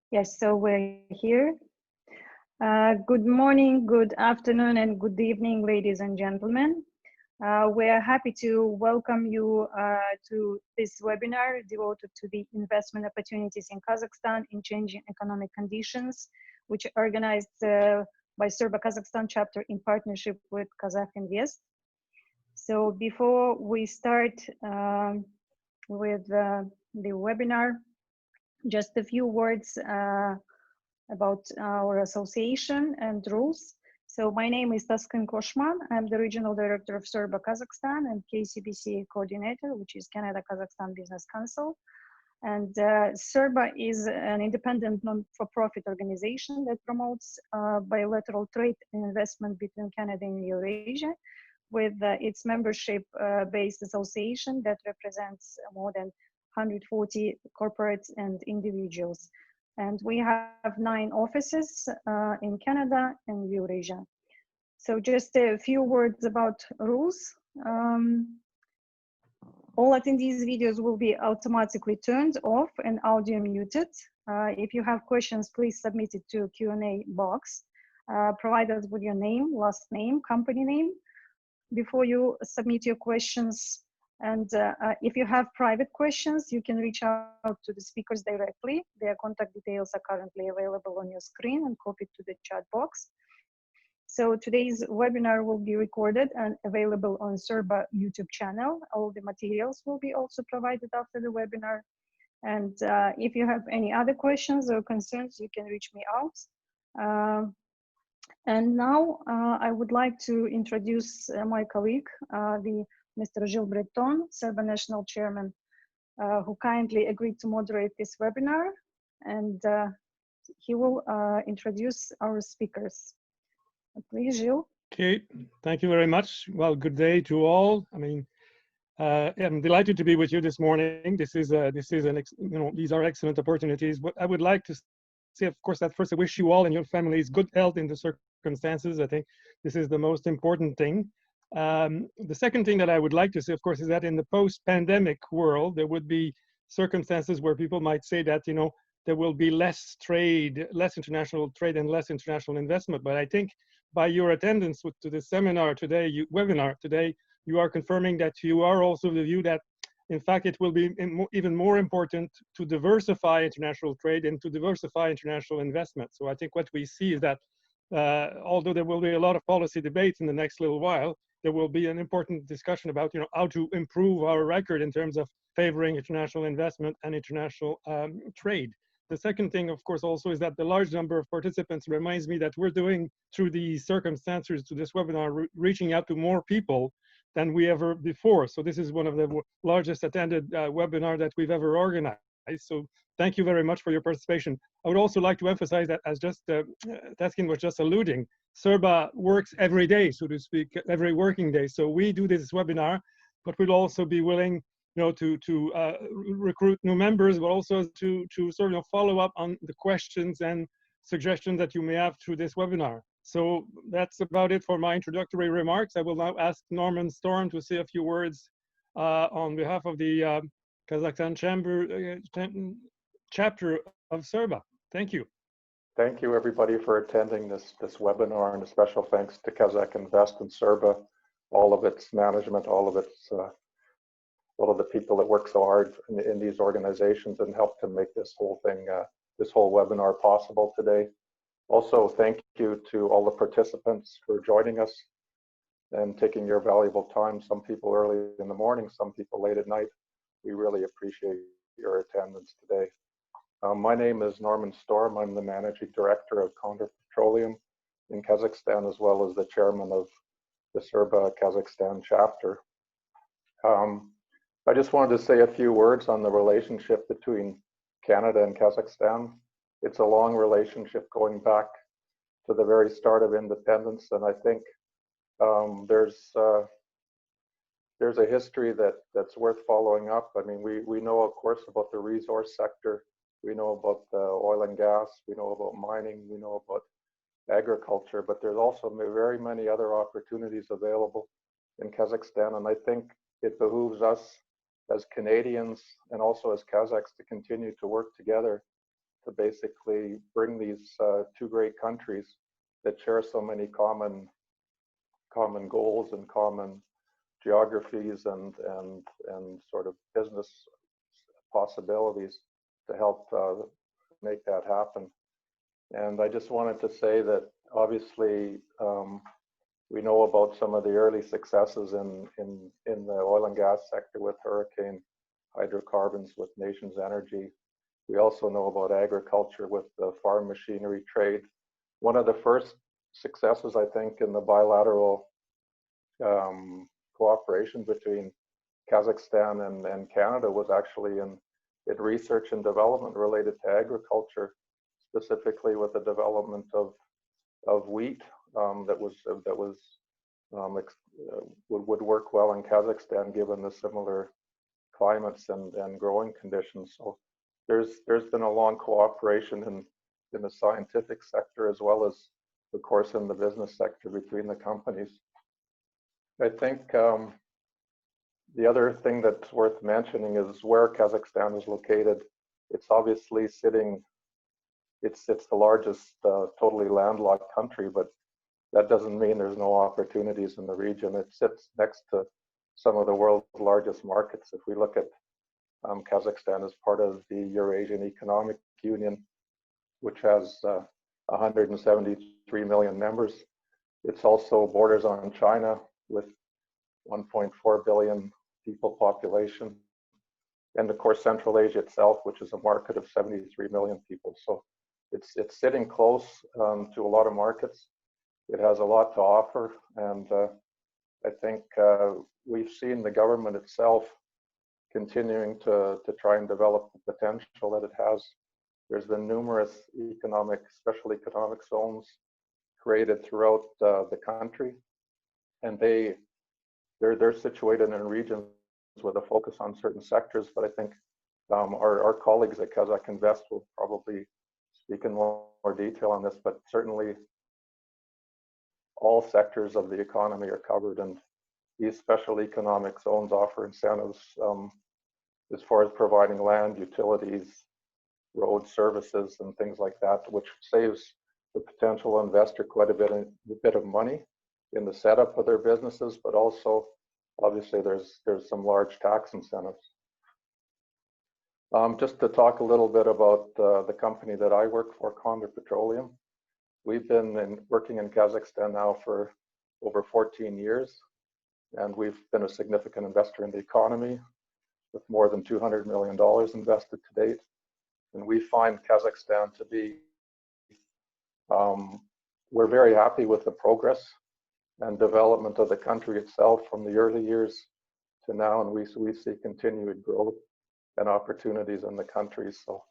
Yes, so we're here. Good morning, good afternoon, and good evening, ladies and gentlemen. We're happy to welcome you to this webinar devoted to the investment opportunities in Kazakhstan in changing economic conditions, which are organized by CERBA Kazakhstan chapter in partnership with KAZAKH INVEST. So before we start with the webinar, just a few words about our association and rules. So my name is Taskin Koshman. I'm the Regional Director of CERBA Kazakhstan and KCBC Coordinator, which is Canada-Kazakhstan Business Council. And CERBA is an independent non-for-profit organization that promotes bilateral trade and investment between Canada and Eurasia, with its membership-based association that represents more than 140 corporates and individuals. And we have 9 offices in Canada and Eurasia. So just a few words about rules. All attendees' videos will be automatically turned off and audio muted. If you have questions, please submit it to Q&A box. Provide us with your name, last name, company name before you submit your questions. And if you have private questions, you can reach out to the speakers directly. Their contact details are currently available on your screen and copied to the chat box. So today's webinar will be recorded and available on CERBA YouTube channel. All the materials will be also provided after the webinar. And if you have any other questions or concerns, you can reach me out. And now I would like to introduce my colleague, Mr. Gilles Breton, CERBA National Chairman, who kindly agreed to moderate this webinar, and he will introduce our speakers. Please, Gilles. Okay, thank you very much. Well, good day to all. I mean, I'm delighted to be with you this morning. These are excellent opportunities. What I would like to say, of course, that first I wish you all and your families good health in the circumstances. I think this is the most important thing. The second thing that I would like to say, of course, is that in the post-pandemic world, there would be circumstances where people might say that, there will be less trade, less international trade and less international investment. But I think by your attendance to this seminar today, webinar today, you are confirming that you are also of the view that, in fact, it will be even more important to diversify international trade and to diversify international investment. So I think what we see is that although there will be a lot of policy debates in the next little while, there will be an important discussion about how to improve our record in terms of favoring international investment and international trade. The second thing, of course, also is that the large number of participants reminds me that we're doing, through these circumstances to this webinar, reaching out to more people than we ever before. So this is one of the largest attended webinar that we've ever organized. So thank you very much for your participation. I would also like to emphasize that, as just Taskin was just alluding, CERBA works every day, so to speak, every working day. So we do this webinar, but we'll also be willing, to recruit new members, but also to sort of follow up on the questions and suggestions that you may have through this webinar. So that's about it for my introductory remarks. I will now ask Norman Storm to say a few words on behalf of the Kazakhstan chapter of CERBA. Thank you. Thank you, everybody, for attending this webinar, and a special thanks to KAZAKH INVEST and CERBA, all of its management, all of the people that work so hard in these organizations and help to make this whole thing, this whole webinar possible today. Also, thank you to all the participants for joining us and taking your valuable time. Some people early in the morning, some people late at night. We really appreciate your attendance today. My name is Norman Storm. I'm the Managing Director of Condor Petroleum in Kazakhstan, as well as the Chairman of the CERBA Kazakhstan chapter. I just wanted to say a few words on the relationship between Canada and Kazakhstan. It's a long relationship going back to the very start of independence, and I think there's a history that's worth following up. I mean, we know, of course, about the resource sector. We know about oil and gas. We know about mining. We know about agriculture, but there's also very many other opportunities available in Kazakhstan, and I think it behooves us as Canadians and also as Kazakhs to continue to work together to basically bring these two great countries that share so many common goals and common geographies and sort of business possibilities to help make that happen. And I just wanted to say that obviously we know about some of the early successes in the oil and gas sector with hurricane hydrocarbons, with Nations Energy. We also know about agriculture with the farm machinery trade. One of the first successes, I think, in the bilateral cooperation between Kazakhstan and Canada was actually in research and development related to agriculture, specifically with the development of wheat that would work well in Kazakhstan given the similar climates and growing conditions. So there's been a long cooperation in the scientific sector as well as, of course, in the business sector between the companies. I think the other thing that's worth mentioning is where Kazakhstan is located. It's obviously sitting, it's the largest totally landlocked country, but that doesn't mean there's no opportunities in the region. It sits next to some of the world's largest markets. If we look at Kazakhstan as part of the Eurasian Economic Union, which has 173 million members. It's also borders on China with 1.4 billion people population. And of course, Central Asia itself, which is a market of 73 million people. So it's sitting close to a lot of markets. It has a lot to offer. And I think we've seen the government itself continuing to try and develop the potential that it has. There's been numerous special economic zones created throughout the country, and they're situated in regions with a focus on certain sectors. But I think our colleagues at KAZAKH INVEST will probably speak in more detail on this, but certainly all sectors of the economy are covered, and these special economic zones offer incentives as far as providing land, utilities, road services, and things like that, which saves the potential investor quite a bit of money in the setup of their businesses, but also obviously there's some large tax incentives. Just to talk a little bit about the company that I work for, Condor Petroleum. We've been working in Kazakhstan now for over 14 years, and we've been a significant investor in the economy with more than $200 million invested to date. And we find Kazakhstan to be, we're very happy with the progress and development of the country itself from the early years to now, and we see continued growth and opportunities in the country. So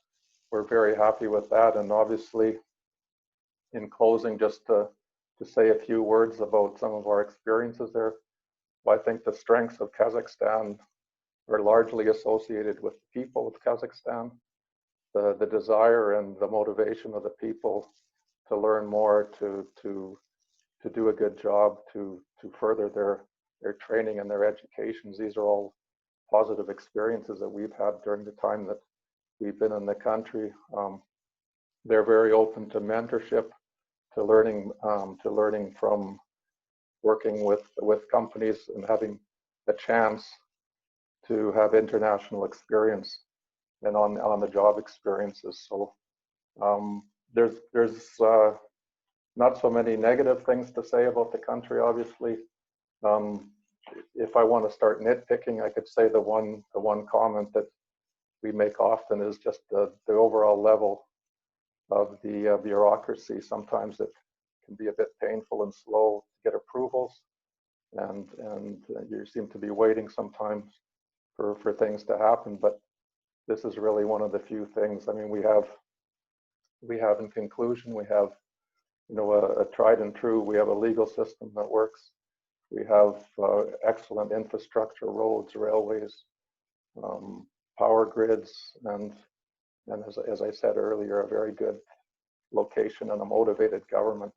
we're very happy with that. And obviously, in closing, just to say a few words about some of our experiences there, I think the strengths of Kazakhstan are largely associated with the people of Kazakhstan, the desire and the motivation of the people to learn more, to do a good job, to further their training and their educations. These are all positive experiences that we've had during the time that we've been in the country. They're very open to mentorship, to learning from working with companies and having a chance to have international experience and on the job experiences. So there's not so many negative things to say about the country, obviously. If I want to start nitpicking, I could say the one comment that we make often is just the overall level of the bureaucracy. Sometimes it can be a bit painful and slow to get approvals, and you seem to be waiting sometimes for things to happen. But this is really one of the few things. I mean, we have in conclusion, we have a tried and true. We have a legal system that works. We have excellent infrastructure, roads, railways, power grids, and as I said earlier, a very good location and a motivated government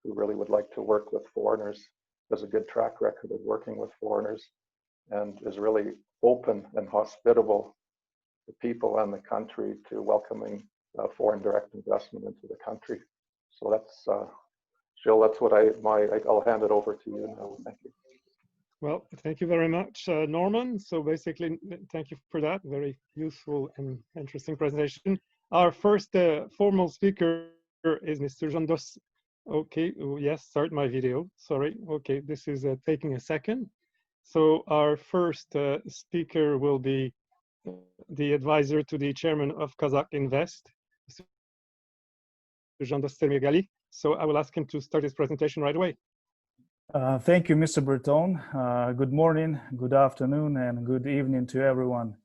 who really would like to work with foreigners, has a good track record of working with foreigners, and is really open and hospitable to people and the country to welcoming foreign direct investment into the country. So that's, Gilles, that's what I'll hand it over to you now. Thank you. Well, thank you very much, Norman. So basically, thank you for that very useful and interesting presentation. Our first formal speaker is Mr. Zhandos. Okay, oh, yes, start my video. Sorry. Okay, this is taking a second. So our first speaker will be the advisor to the chairman of KAZAKH INVEST, Mr. Zhandos Temirgali. So I will ask him to start his presentation right away. Thank you, Mr. Breton. Good morning, good afternoon, and good evening to everyone.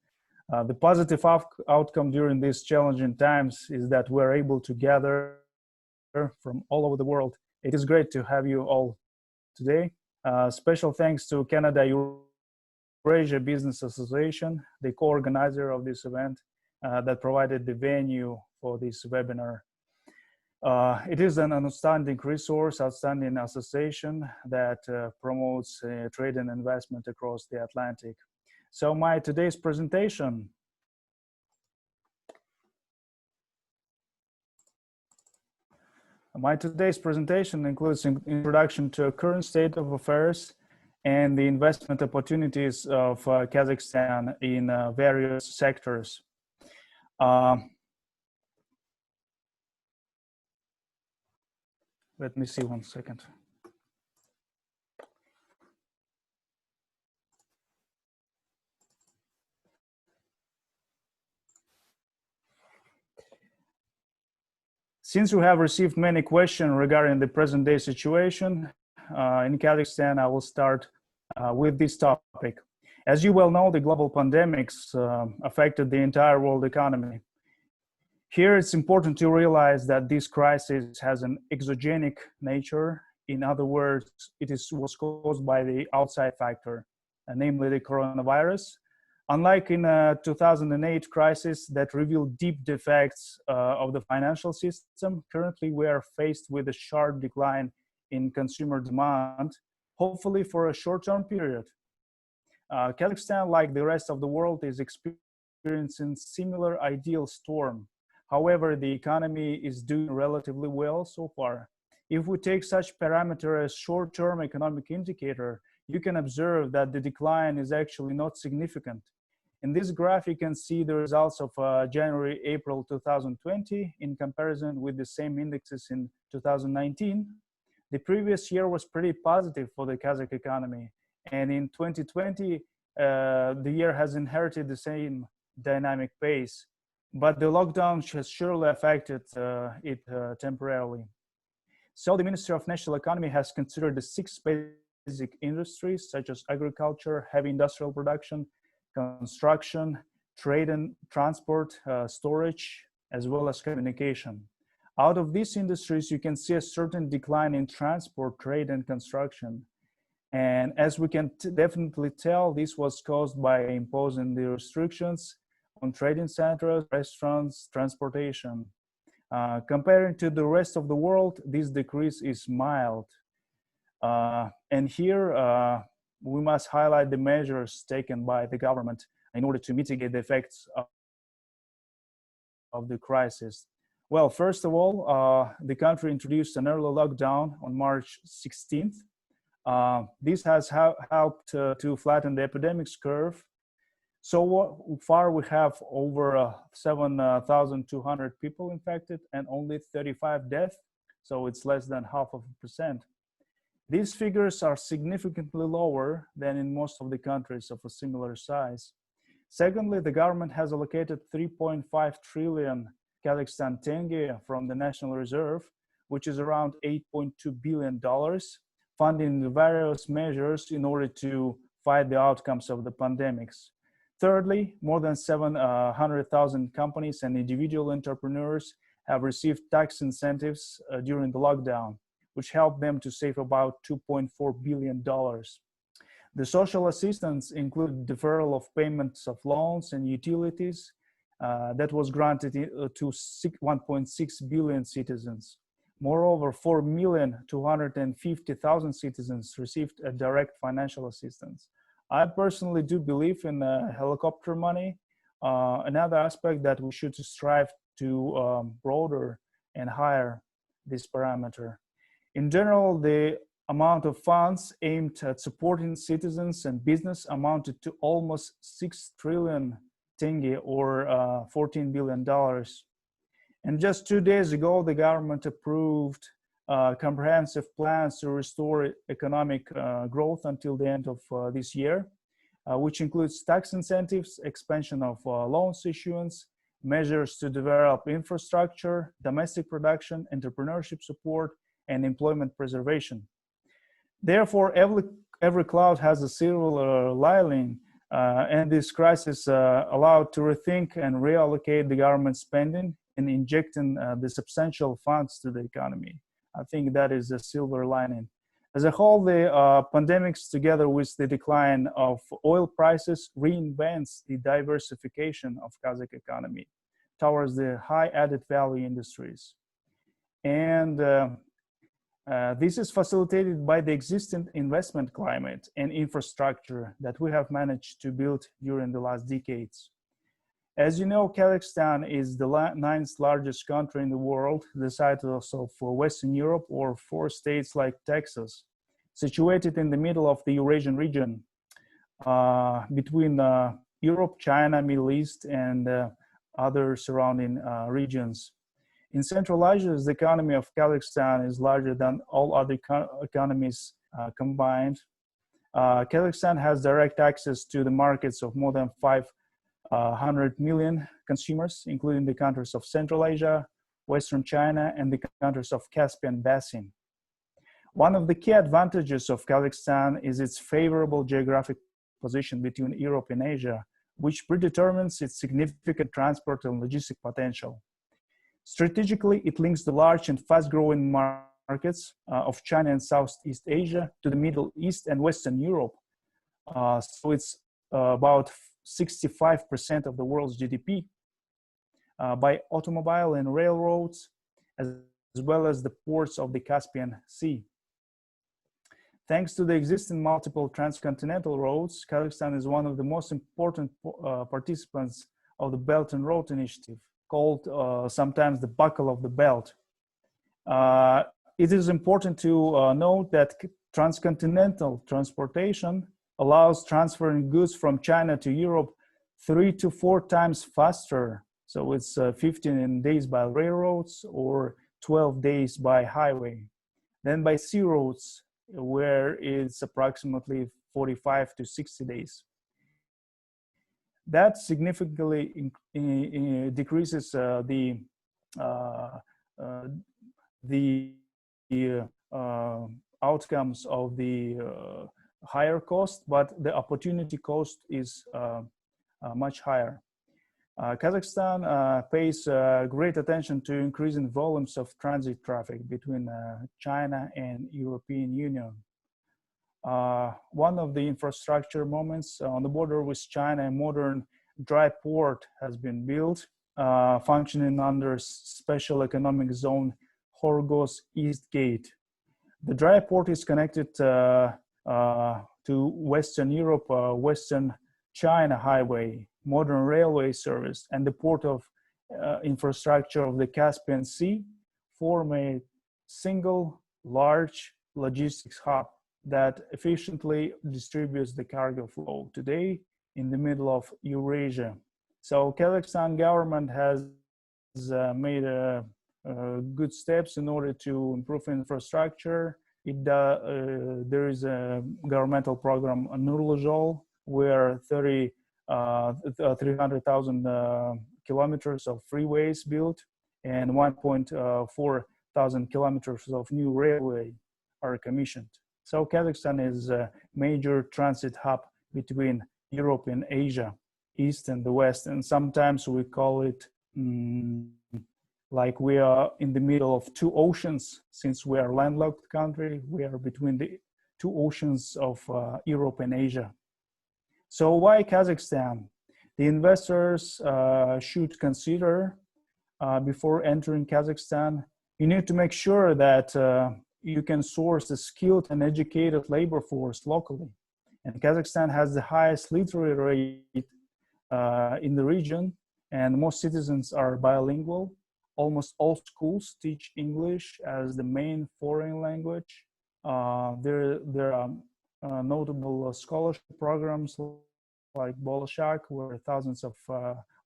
The positive outcome during these challenging times is that we're able to gather from all over the world. It is great to have you all today. Special thanks to Canada Eurasia Business Association, the co-organizer of this event, that provided the venue for this webinar. It is an outstanding resource, outstanding association that promotes trade and investment across the Atlantic. So today's presentation includes an introduction to a current state of affairs and the investment opportunities of Kazakhstan in various sectors. Let me see 1 second. Since we have received many questions regarding the present day situation in Kazakhstan, I will start with this topic. As you well know, the global pandemics affected the entire world economy. Here, it's important to realize that this crisis has an exogenic nature. In other words, was caused by the outside factor, namely the coronavirus. Unlike in a 2008 crisis that revealed deep defects of the financial system, currently we are faced with a sharp decline in consumer demand, hopefully for a short-term period. Kazakhstan, like the rest of the world, is experiencing similar ideal storm. However, the economy is doing relatively well so far. If we take such parameter as short-term economic indicator, you can observe that the decline is actually not significant. In this graph, you can see the results of January-April 2020 in comparison with the same indexes in 2019. The previous year was pretty positive for the Kazakh economy. And in 2020, the year has inherited the same dynamic pace. But the lockdown has surely affected it temporarily. So the Ministry of National Economy has considered the 6 basic industries such as agriculture, heavy industrial production, construction, trade and transport, storage, as well as communication. Out of these industries, you can see a certain decline in transport, trade, and construction. And as we can definitely tell, this was caused by imposing the restrictions on trading centers, restaurants, transportation. Comparing to the rest of the world, this decrease is mild. And here, we must highlight the measures taken by the government in order to mitigate the effects of the crisis. Well, first of all, the country introduced an early lockdown on March 16th. This has helped to flatten the epidemic's curve. So far, we have over 7,200 people infected and only 35 deaths, so it's less than 0.5%. These figures are significantly lower than in most of the countries of a similar size. Secondly, the government has allocated 3.5 trillion Kazakhstan tenge from the National Reserve, which is around $8.2 billion, funding the various measures in order to fight the outcomes of the pandemics. Thirdly, more than 700,000 companies and individual entrepreneurs have received tax incentives during the lockdown, which helped them to save about $2.4 billion. The social assistance included deferral of payments of loans and utilities that was granted to 1.6 billion citizens. Moreover, 4,250,000 citizens received a direct financial assistance. I personally do believe in helicopter money. Another aspect that we should strive to broader and higher this parameter. In general, the amount of funds aimed at supporting citizens and business amounted to almost 6 trillion tenge, or $14 billion. And just 2 days ago, the government approved comprehensive plans to restore economic growth until the end of this year, which includes tax incentives, expansion of loans issuance, measures to develop infrastructure, domestic production, entrepreneurship support, and employment preservation. Therefore, every cloud has a silver lining, and this crisis allowed to rethink and reallocate the government spending and injecting the substantial funds to the economy. I think that is a silver lining. As a whole, the pandemics, together with the decline of oil prices, reinvents the diversification of Kazakh economy towards the high added value industries. And this is facilitated by the existing investment climate and infrastructure that we have managed to build during the last decades. As you know, Kazakhstan is the 9th largest country in the world, the size of Western Europe or 4 states like Texas, situated in the middle of the Eurasian region, between Europe, China, Middle East, and other surrounding regions. In Central Asia, the economy of Kazakhstan is larger than all other economies combined. Kazakhstan has direct access to the markets of more than 500 million consumers, including the countries of Central Asia, Western China, and the countries of Caspian Basin. One of the key advantages of Kazakhstan is its favorable geographic position between Europe and Asia, which predetermines its significant transport and logistic potential. Strategically, it links the large and fast-growing markets of China and Southeast Asia to the Middle East and Western Europe. So it's about 65% of the world's GDP by automobile and railroads, as well as the ports of the Caspian Sea. Thanks to the existing multiple transcontinental roads, Kazakhstan is one of the most important participants of the Belt and Road Initiative, called sometimes the buckle of the belt. It is important to note that transcontinental transportation allows transferring goods from China to Europe 3 to 4 times faster. So it's 15 days by railroads or 12 days by highway. Then by sea roads, where it's approximately 45 to 60 days. That significantly decreases the outcomes of the higher cost, but the opportunity cost is much higher. Kazakhstan pays great attention to increasing volumes of transit traffic between China and European Union. One of the infrastructure moments on the border with China, a modern dry port has been built, functioning under special economic zone Horgos East Gate. The dry port is connected to Western Europe, Western China highway, modern railway service, and the port of infrastructure of the Caspian Sea form a single large logistics hub that efficiently distributes the cargo flow today in the middle of Eurasia. So Kazakhstan government has made good steps in order to improve infrastructure. There is a governmental program, Nurluzhol, where 300,000 kilometers of freeways built and 1.4 thousand kilometers of new railway are commissioned. So Kazakhstan is a major transit hub between Europe and Asia, East and the West. And sometimes we call it like we are in the middle of 2 oceans. Since we are a landlocked country, we are between the 2 oceans of Europe and Asia. So why Kazakhstan? The investors should consider before entering Kazakhstan, you need to make sure that you can source a skilled and educated labor force locally. And Kazakhstan has the highest literacy rate in the region, and most citizens are bilingual. Almost all schools teach English as the main foreign language. There are notable scholarship programs like Bolshak, where thousands of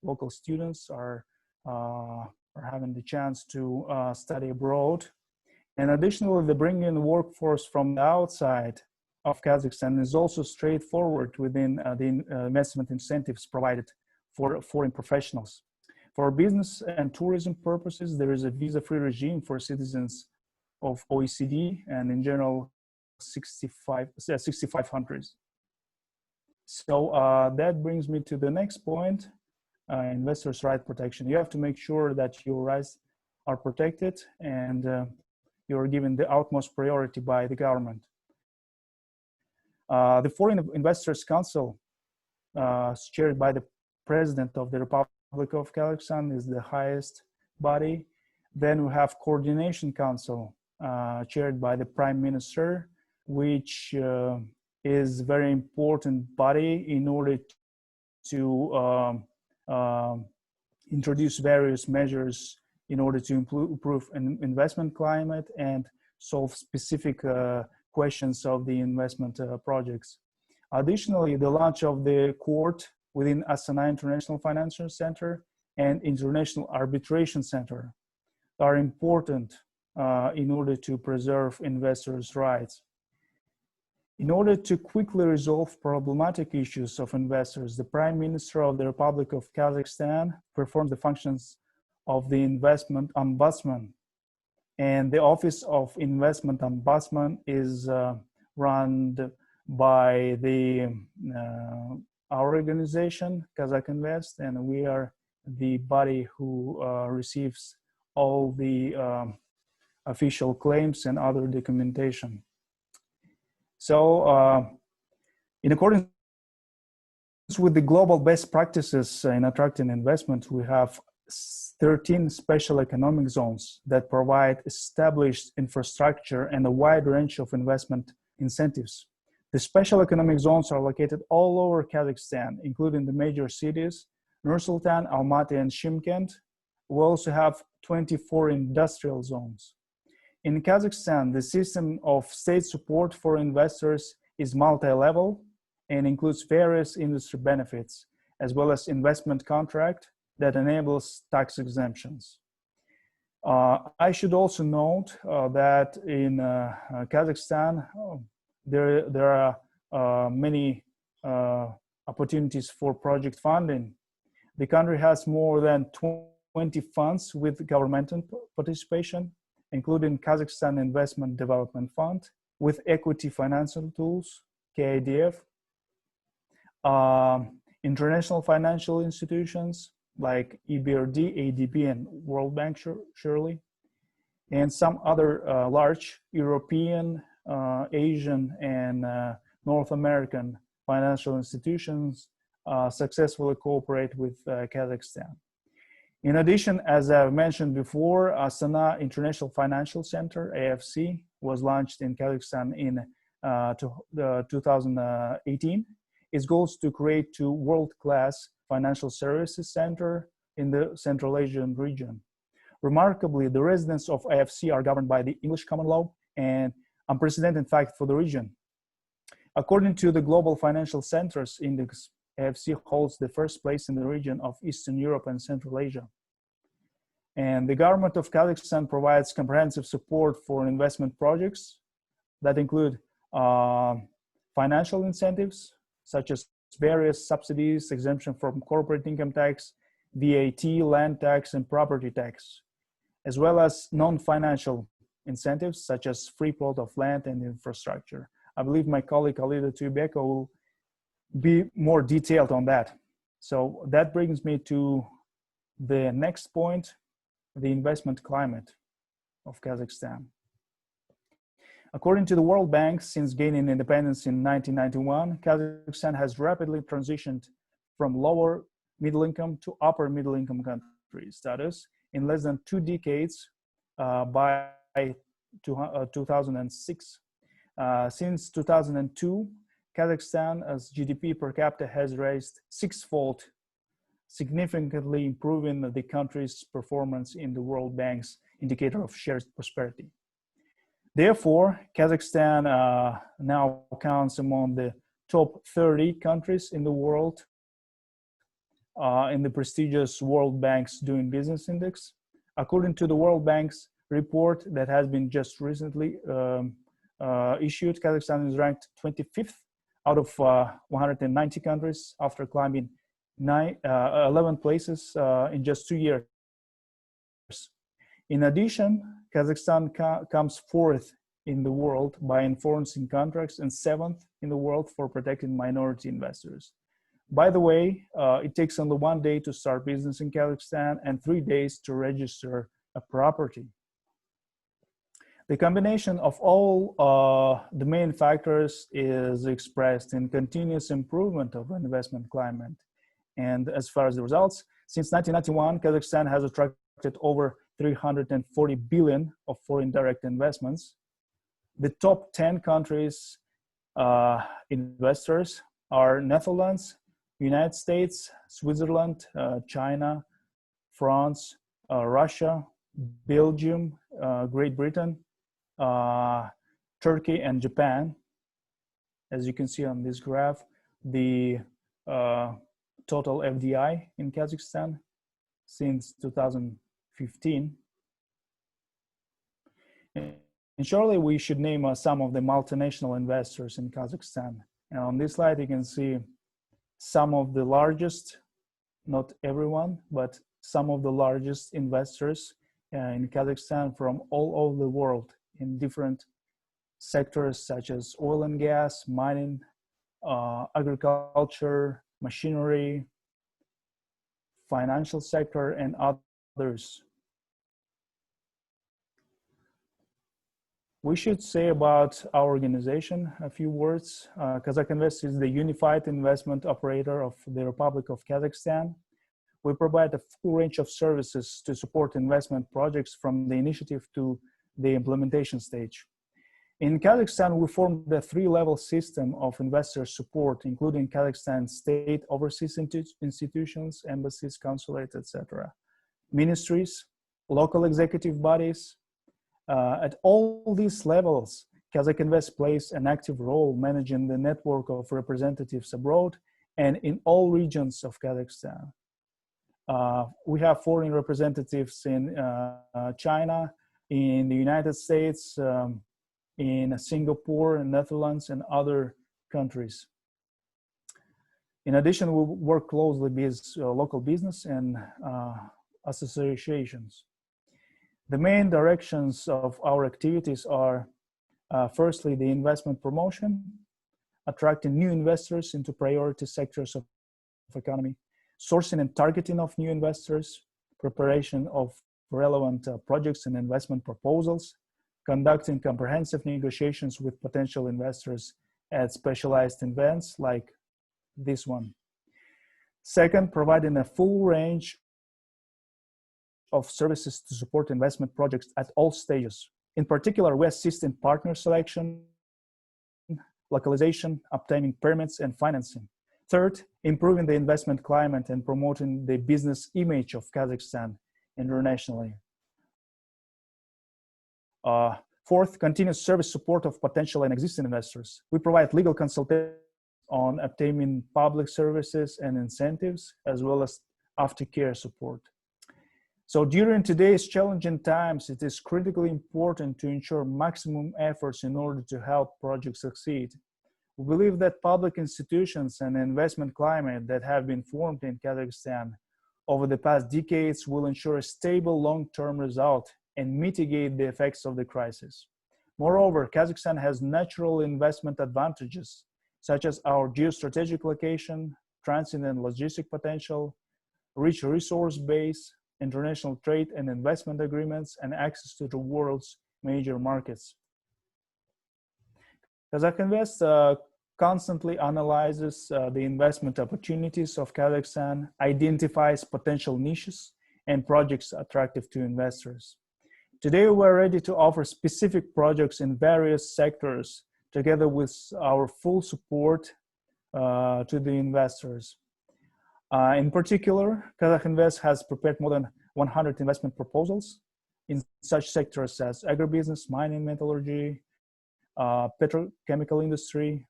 local students are having the chance to study abroad. And additionally, the bringing in the workforce from the outside of Kazakhstan is also straightforward within the investment incentives provided for foreign professionals. For business and tourism purposes, there is a visa-free regime for citizens of OECD and in general 65 countries. So that brings me to the next point, investors' right protection. You have to make sure that your rights are protected and you're given the utmost priority by the government. The Foreign Investors Council, chaired by the President of the Republic of Kazakhstan, is the highest body. Then we have Coordination Council, chaired by the Prime Minister, which is a very important body in order to introduce various measures in order to improve an investment climate and solve specific questions of the investment projects. Additionally, the launch of the court within Astana International Financial Center and International Arbitration Center are important in order to preserve investors' rights. In order to quickly resolve problematic issues of investors, the Prime Minister of the Republic of Kazakhstan performs the functions of the Investment Ombudsman. And the Office of Investment Ombudsman is run by our organization, KAZAKH INVEST, and we are the body who receives all the official claims and other documentation. So in accordance with the global best practices in attracting investment, we have 13 special economic zones that provide established infrastructure and a wide range of investment incentives. The special economic zones are located all over Kazakhstan, including the major cities, Nur-Sultan, Almaty, and Shymkent. We also have 24 industrial zones. In Kazakhstan, the system of state support for investors is multi-level and includes various industry benefits, as well as investment contract that enables tax exemptions. I should also note that in Kazakhstan, there are many opportunities for project funding. The country has more than 20 funds with governmental participation, including Kazakhstan Investment Development Fund with equity financial tools, KIDF, international financial institutions like EBRD, ADB, and World Bank, surely, and some other large European, Asian, and North American financial institutions successfully cooperate with Kazakhstan. In addition, as I've mentioned before, Astana International Financial Center, AFC, was launched in Kazakhstan in 2018. Its goal is to create two world-class financial services center in the Central Asian region. Remarkably, the residents of AFC are governed by the English common law, and unprecedented fact for the region. According to the Global Financial Centers Index, AFC holds the first place in the region of Eastern Europe and Central Asia. And the government of Kazakhstan provides comprehensive support for investment projects that include financial incentives, such as various subsidies, exemption from corporate income tax, VAT, land tax, and property tax, as well as non-financial incentives, such as free plot of land and infrastructure. I believe my colleague Alida Tuibeko will be more detailed on that. So that brings me to the next point, the investment climate of Kazakhstan. According to the World Bank, since gaining independence in 1991, Kazakhstan has rapidly transitioned from lower middle income to upper middle income country status in less than 2 decades by 2006. Since 2002, Kazakhstan's GDP per capita has raised 6-fold significantly improving the country's performance in the World Bank's indicator of shared prosperity. Therefore, Kazakhstan now counts among the top 30 countries in the world in the prestigious World Bank's Doing Business Index. According to the World Bank's report that has been just recently issued, Kazakhstan is ranked 25th out of 190 countries after climbing 11 places in just 2 years. In addition, Kazakhstan comes fourth in the world by enforcing contracts and seventh in the world for protecting minority investors. By the way, it takes only 1 day to start business in Kazakhstan and 3 days to register a property. The combination of all the main factors is expressed in continuous improvement of investment climate. And as far as the results, since 1991, Kazakhstan has attracted over 340 billion of foreign direct investments. The top 10 countries investors are Netherlands, United States, Switzerland, China, France, Russia, Belgium, Great Britain, Turkey, and Japan. As you can see on this graph, the total FDI in Kazakhstan since 2015. And surely we should name some of the multinational investors in Kazakhstan. And on this slide, you can see some of the largest, not everyone, but some of the largest investors in Kazakhstan from all over the world in different sectors such as oil and gas, mining, agriculture, machinery, financial sector, and others. We should say about our organization a few words. Kazakh Invest is the unified investment operator of the Republic of Kazakhstan. We provide a full range of services to support investment projects from the initiative to the implementation stage. In Kazakhstan, we formed a three-level system of investor support, including Kazakhstan state overseas institutions, embassies, consulates, etc., ministries, local executive bodies. At all these levels, Kazakh Invest plays an active role managing the network of representatives abroad and in all regions of Kazakhstan. We have foreign representatives in China, in the United States, in Singapore, Netherlands, and other countries. In addition, we work closely with local business and associations. The main directions of our activities are, firstly, the investment promotion, attracting new investors into priority sectors of economy, sourcing and targeting of new investors, preparation of relevant projects and investment proposals, conducting comprehensive negotiations with potential investors at specialized events like this one. Second, providing a full range of services to support investment projects at all stages. In particular, we assist in partner selection, localization, obtaining permits, and financing. Third, improving the investment climate and promoting the business image of Kazakhstan internationally. Fourth, continuous service support of potential and existing investors. We provide legal consultation on obtaining public services and incentives, as well as aftercare support. So during today's challenging times, it is critically important to ensure maximum efforts in order to help projects succeed. We believe that public institutions and investment climate that have been formed in Kazakhstan over the past decades will ensure a stable long-term result and mitigate the effects of the crisis. Moreover, Kazakhstan has natural investment advantages, such as our geostrategic location, transit and logistic potential, rich resource base, international trade and investment agreements, and access to the world's major markets. Kazakh Invest constantly analyzes the investment opportunities of Kazakhstan, identifies potential niches and projects attractive to investors. Today, we're ready to offer specific projects in various sectors, together with our full support to the investors. In particular, Kazakh Invest has prepared more than 100 investment proposals in such sectors as agribusiness, mining, metallurgy, petrochemical industry,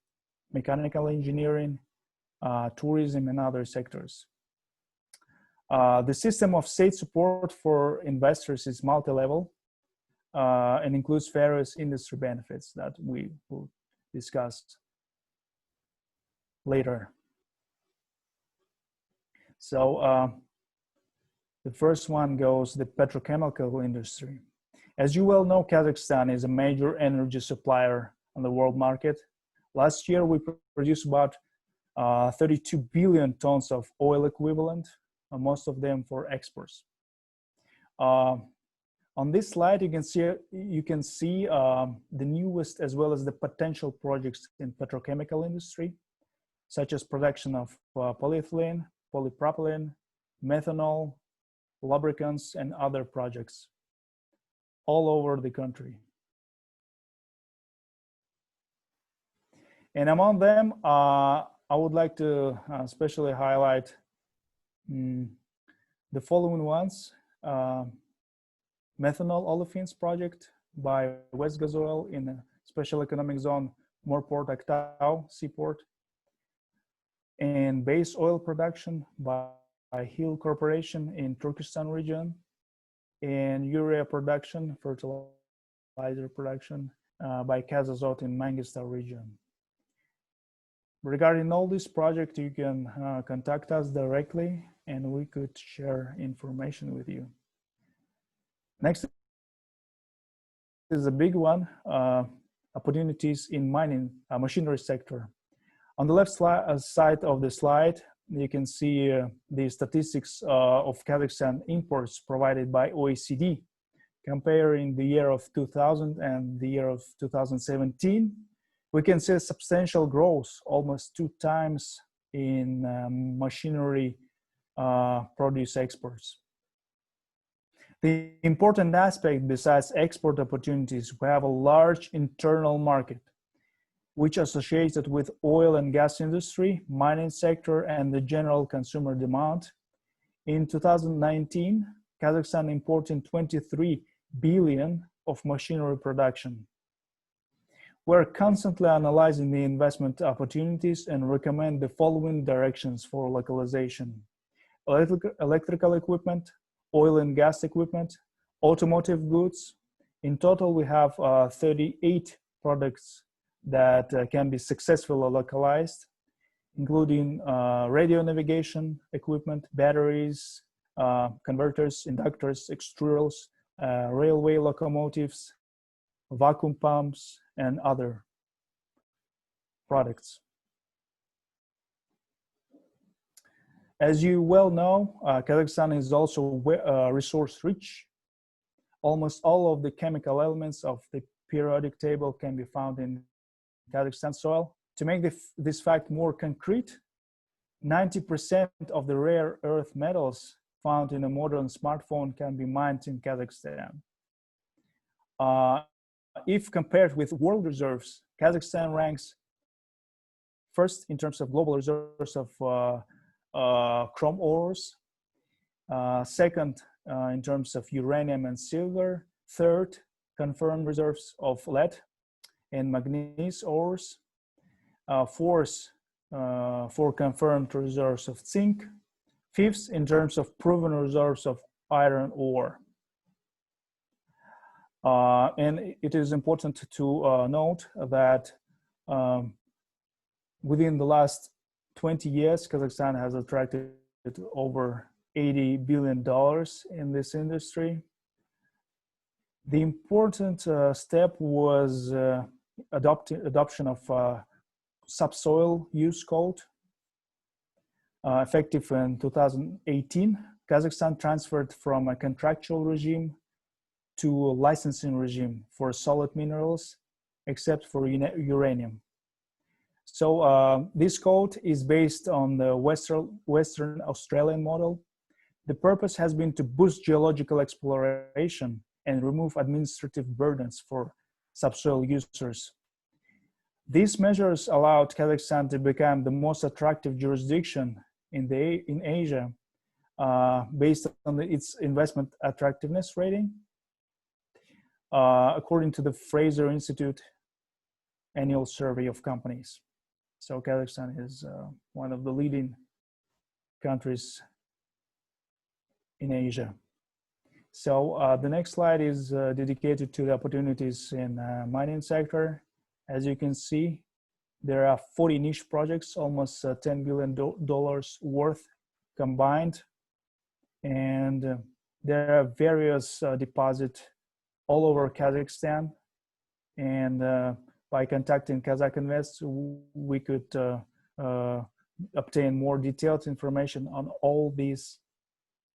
mechanical engineering, tourism, and other sectors. The system of state support for investors is multi-level and includes various industry benefits that we will discuss later. So the first one goes the petrochemical industry. As you well know, Kazakhstan is a major energy supplier on the world market. Last year, we produced about 32 billion tons of oil equivalent, most of them for exports. On this slide, you can see the newest as well as the potential projects in petrochemical industry, such as production of polyethylene, polypropylene, methanol, lubricants, and other projects all over the country. And among them, I would like to especially highlight the following ones. Methanol olefins project by West Gasoil in a special economic zone Morport Aktau seaport, and base oil production by Hill Corporation in Turkestan region, and urea production, fertilizer production by Kazazot in Mangistau region. Regarding all this project, you can contact us directly and we could share information with you. Next is a big one, opportunities in mining, machinery sector. On the left side of the slide, you can see the statistics of Kazakhstan imports provided by OECD, comparing the year of 2000 and the year of 2017. We can see a substantial growth, almost 2 times in machinery produce exports. The important aspect besides export opportunities, we have a large internal market, which associated with oil and gas industry, mining sector, and the general consumer demand. In 2019, Kazakhstan imported 23 billion of machinery production. We're constantly analyzing the investment opportunities and recommend the following directions for localization: electrical equipment, oil and gas equipment, automotive goods. In total, we have 38 products that can be successfully localized, including radio navigation equipment, batteries, converters, inductors, extruders, railway locomotives, vacuum pumps, and other products. As you well know, Kazakhstan is also resource rich. Almost all of the chemical elements of the periodic table can be found in Kazakhstan soil. To make this fact more concrete, 90% of the rare earth metals found in a modern smartphone can be mined in Kazakhstan. If compared with world reserves, Kazakhstan ranks first in terms of global reserves of chrome ores, second in terms of uranium and silver, third confirmed reserves of lead and manganese ores, fourth for confirmed reserves of zinc, fifth in terms of proven reserves of iron ore. And it is important to note that within the last 20 years, Kazakhstan has attracted over $80 billion in this industry. The important step was adoption of subsoil use code. Effective in 2018, Kazakhstan transferred from a contractual regime to a licensing regime for solid minerals, except for uranium. So this code is based on the Western Australian model. The purpose has been to boost geological exploration and remove administrative burdens for subsoil users. These measures allowed Kazakhstan to become the most attractive jurisdiction in Asia based on its investment attractiveness rating. According to the Fraser Institute annual survey of companies. So Kazakhstan is one of the leading countries in Asia. So the next slide is dedicated to the opportunities in mining sector. As you can see, there are 40 niche projects, almost $10 billion worth combined. And there are various deposits all over Kazakhstan. And by contacting KAZAKH INVEST, we could obtain more detailed information on all these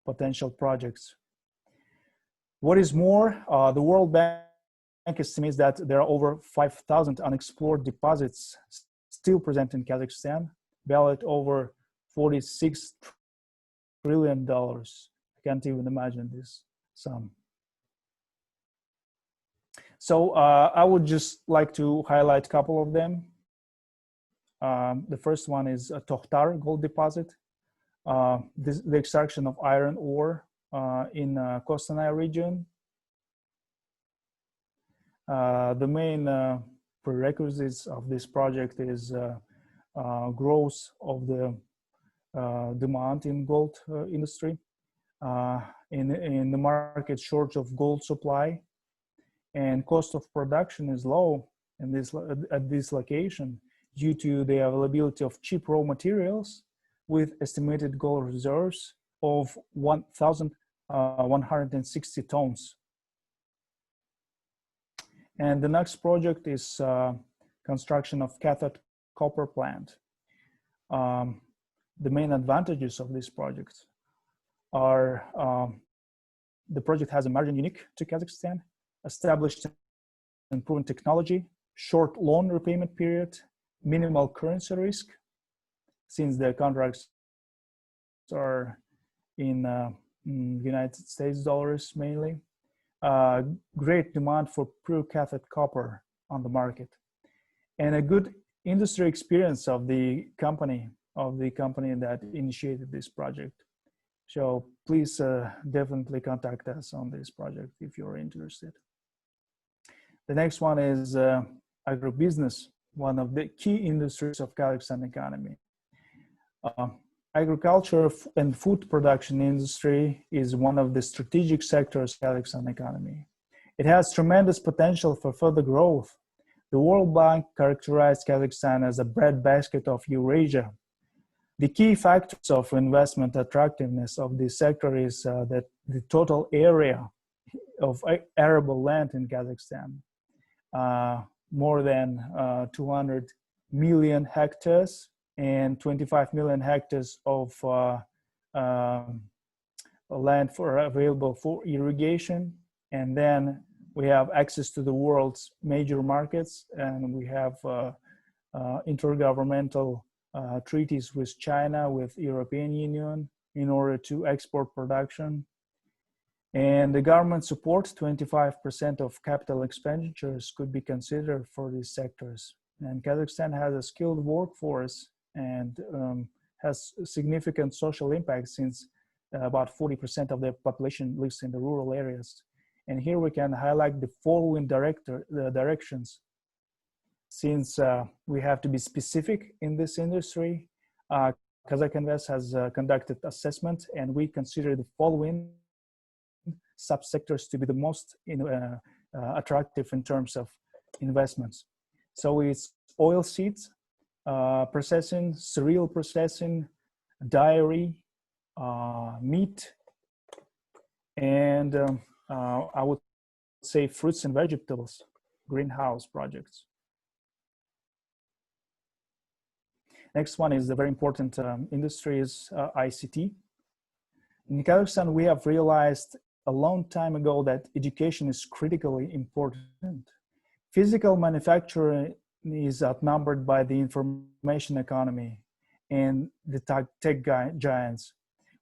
potential projects. What is more, the World Bank estimates that there are over 5,000 unexplored deposits still present in Kazakhstan, valued over $46 trillion. I can't even imagine this sum. So I would just like to highlight a couple of them. The first one is a Tokhtar gold deposit. The extraction of iron ore in Kostanay region. The main prerequisites of this project is growth of the demand in gold industry. In the market, shortage of gold supply and cost of production is low at this location due to the availability of cheap raw materials with estimated gold reserves of 1,160 tons. And the next project is construction of cathode copper plant. The main advantages of this project are the project has a margin unique to Kazakhstan, established and proven technology, short loan repayment period, minimal currency risk, since the contracts are in United States dollars mainly. Great demand for pure cathode copper on the market, and a good industry experience of the company that initiated this project. So please definitely contact us on this project if you're interested. The next one is agribusiness, one of the key industries of Kazakhstan economy. Agriculture and food production industry is one of the strategic sectors of Kazakhstan economy. It has tremendous potential for further growth. The World Bank characterized Kazakhstan as a breadbasket of Eurasia. The key factors of investment attractiveness of this sector is that the total area of arable land in Kazakhstan, more than 200 million hectares and 25 million hectares of land available for irrigation. And then we have access to the world's major markets, and we have intergovernmental treaties with China, with European Union in order to export production. And the government support, 25% of capital expenditures could be considered for these sectors. And Kazakhstan has a skilled workforce and has significant social impact, since about 40% of the population lives in the rural areas. And here we can highlight the following directions. Since we have to be specific in this industry, KAZAKH INVEST has conducted assessment, and we consider the following subsectors to be the most attractive in terms of investments. So it's oil seeds, processing, cereal processing, dairy, meat, and I would say fruits and vegetables, greenhouse projects. Next one is the very important industry is ICT. In Kazakhstan, we have realized a long time ago that education is critically important. Physical manufacturing is outnumbered by the information economy and the tech giants.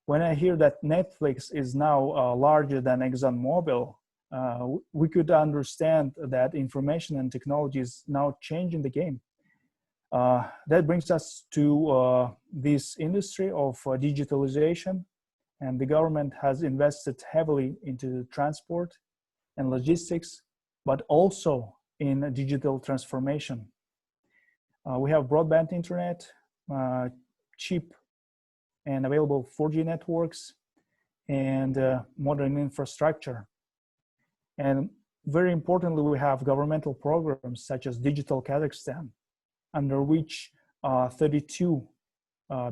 When I hear that Netflix is now larger than ExxonMobil, we could understand that information and technology is now changing the game. That brings us to this industry of digitalization, and the government has invested heavily into transport and logistics, but also in digital transformation. We have broadband internet, cheap and available 4G networks, and modern infrastructure. And very importantly, we have governmental programs such as Digital Kazakhstan, under which 32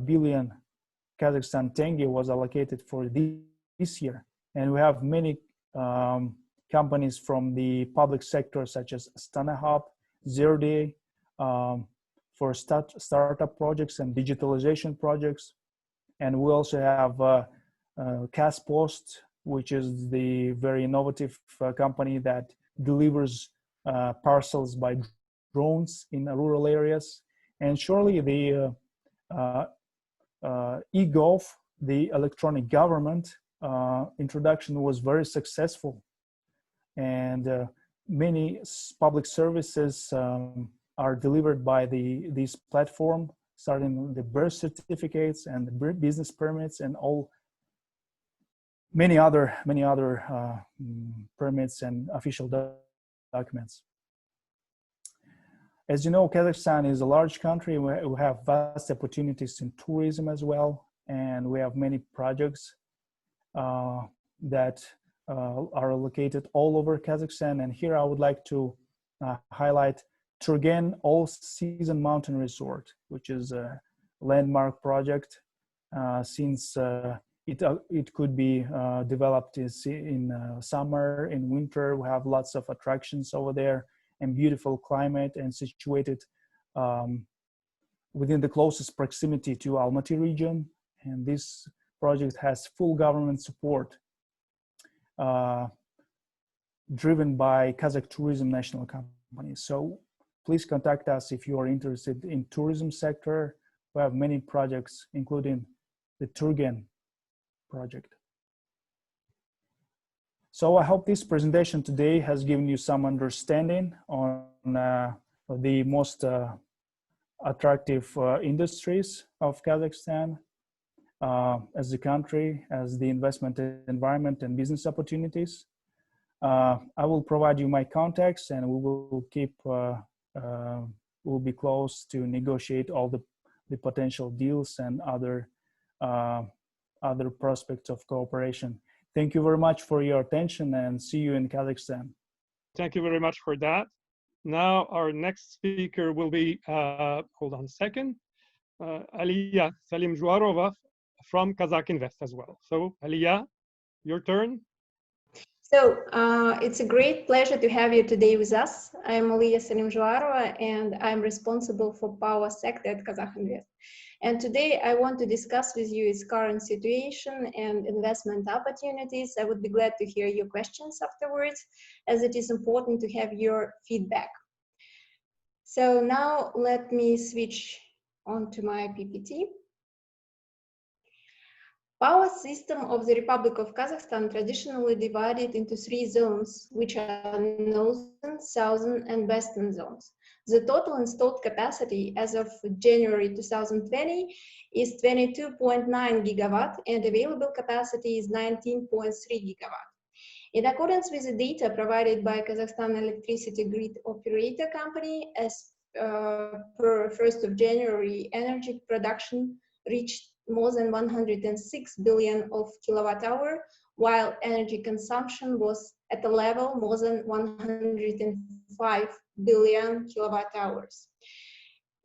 billion Kazakhstan tenge was allocated for this year. And we have many companies from the public sector such as Astana Hub, Zerde, for startup projects and digitalization projects. And we also have KazPost, which is the very innovative company that delivers parcels by drones in rural areas. And surely the e-gov, the electronic government introduction, was very successful. And many public services are delivered by this platform, starting the birth certificates and the business permits and many other permits and official documents. As you know, Kazakhstan is a large country. We have vast opportunities in tourism as well, and we have many projects that are located all over Kazakhstan. And here I would like to highlight Turgen All-Season Mountain Resort, which is a landmark project since it could be developed in summer, in winter. We have lots of attractions over there and beautiful climate, and situated within the closest proximity to Almaty region. And this project has full government support, driven by Kazakh Tourism National Company. So please contact us if you are interested in tourism sector. We have many projects, including the Turgen project. So I hope this presentation today has given you some understanding on the most attractive industries of Kazakhstan as a country, as the investment environment and business opportunities. I will provide you my contacts, and we will keep, we'll be close to negotiate all the potential deals and other prospects of cooperation. Thank you very much for your attention, and see you in Kazakhstan. Thank you very much for that. Now our next speaker will be, hold on a second, Aliya Salimjuarova from KAZAKH INVEST as well. So Aliya, your turn. So it's a great pleasure to have you today with us. I'm Aliya Salimjuarova, and I'm responsible for power sector at KAZAKH INVEST. And today I want to discuss with you its current situation and investment opportunities. I would be glad to hear your questions afterwards, as it is important to have your feedback. So now let me switch on to my PPT. Power system of the Republic of Kazakhstan traditionally divided into 3 zones, which are northern, southern, and western zones. The total installed capacity as of January 2020 is 22.9 gigawatt, and available capacity is 19.3 gigawatt. In accordance with the data provided by Kazakhstan Electricity Grid Operator Company, as per 1st of January, energy production reached more than 106 billion of kilowatt hour, while energy consumption was at a level more than 105 billion kilowatt hours.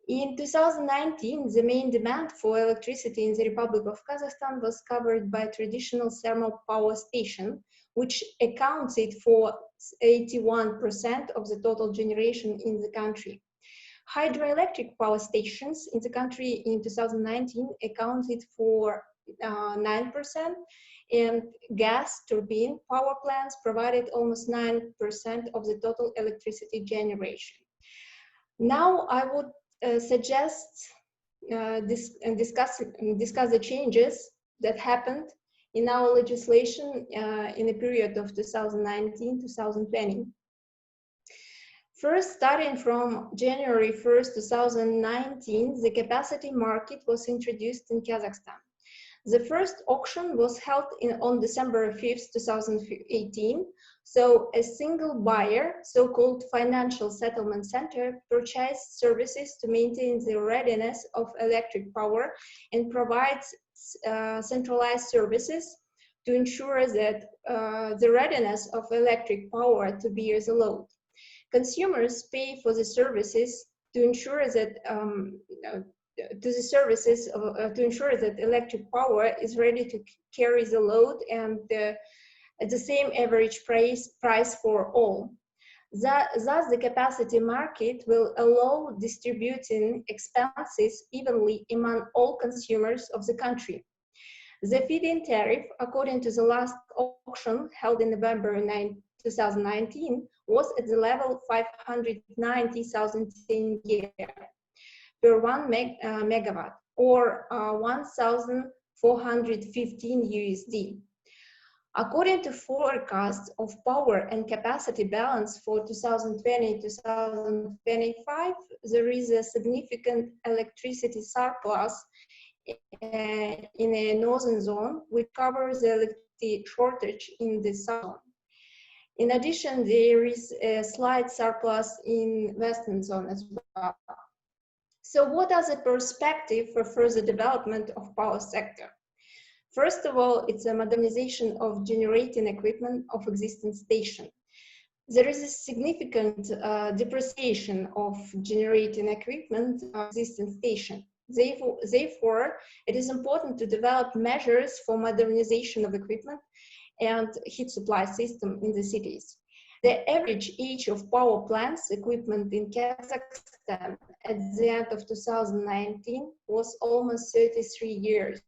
In 2019, the main demand for electricity in the Republic of Kazakhstan was covered by traditional thermal power station, which accounted for 81% of the total generation in the country. Hydroelectric power stations in the country in 2019 accounted for 9%, and gas turbine power plants provided almost 9% of the total electricity generation. Now I would suggest discuss the changes that happened in our legislation in the period of 2019-2020. First, starting from January 1st, 2019, the capacity market was introduced in Kazakhstan. The first auction was held on December 5th, 2018. So a single buyer, so-called financial settlement center, purchased services to maintain the readiness of electric power and provides centralized services to ensure that the readiness of electric power to bear the load. Consumers pay for the services to ensure that to ensure that electric power is ready to carry the load and at the same average price for all. Thus, the capacity market will allow distributing expenses evenly among all consumers of the country. The feed-in tariff, according to the last auction held in November 2019, was at the level of 590,000 tenge per 1 megawatt, or 1,415 USD. According to forecasts of power and capacity balance for 2020-2025, there is a significant electricity surplus in a northern zone, which covers the electricity shortage in the southern. In addition, there is a slight surplus in western zone as well. So what are the perspectives for further development of power sector? First of all, it's a modernization of generating equipment of existing station. There is a significant depreciation of generating equipment of existing station. Therefore, it is important to develop measures for modernization of equipment and heat supply system in the cities. The average age of power plants equipment in Kazakhstan at the end of 2019 was almost 33 years.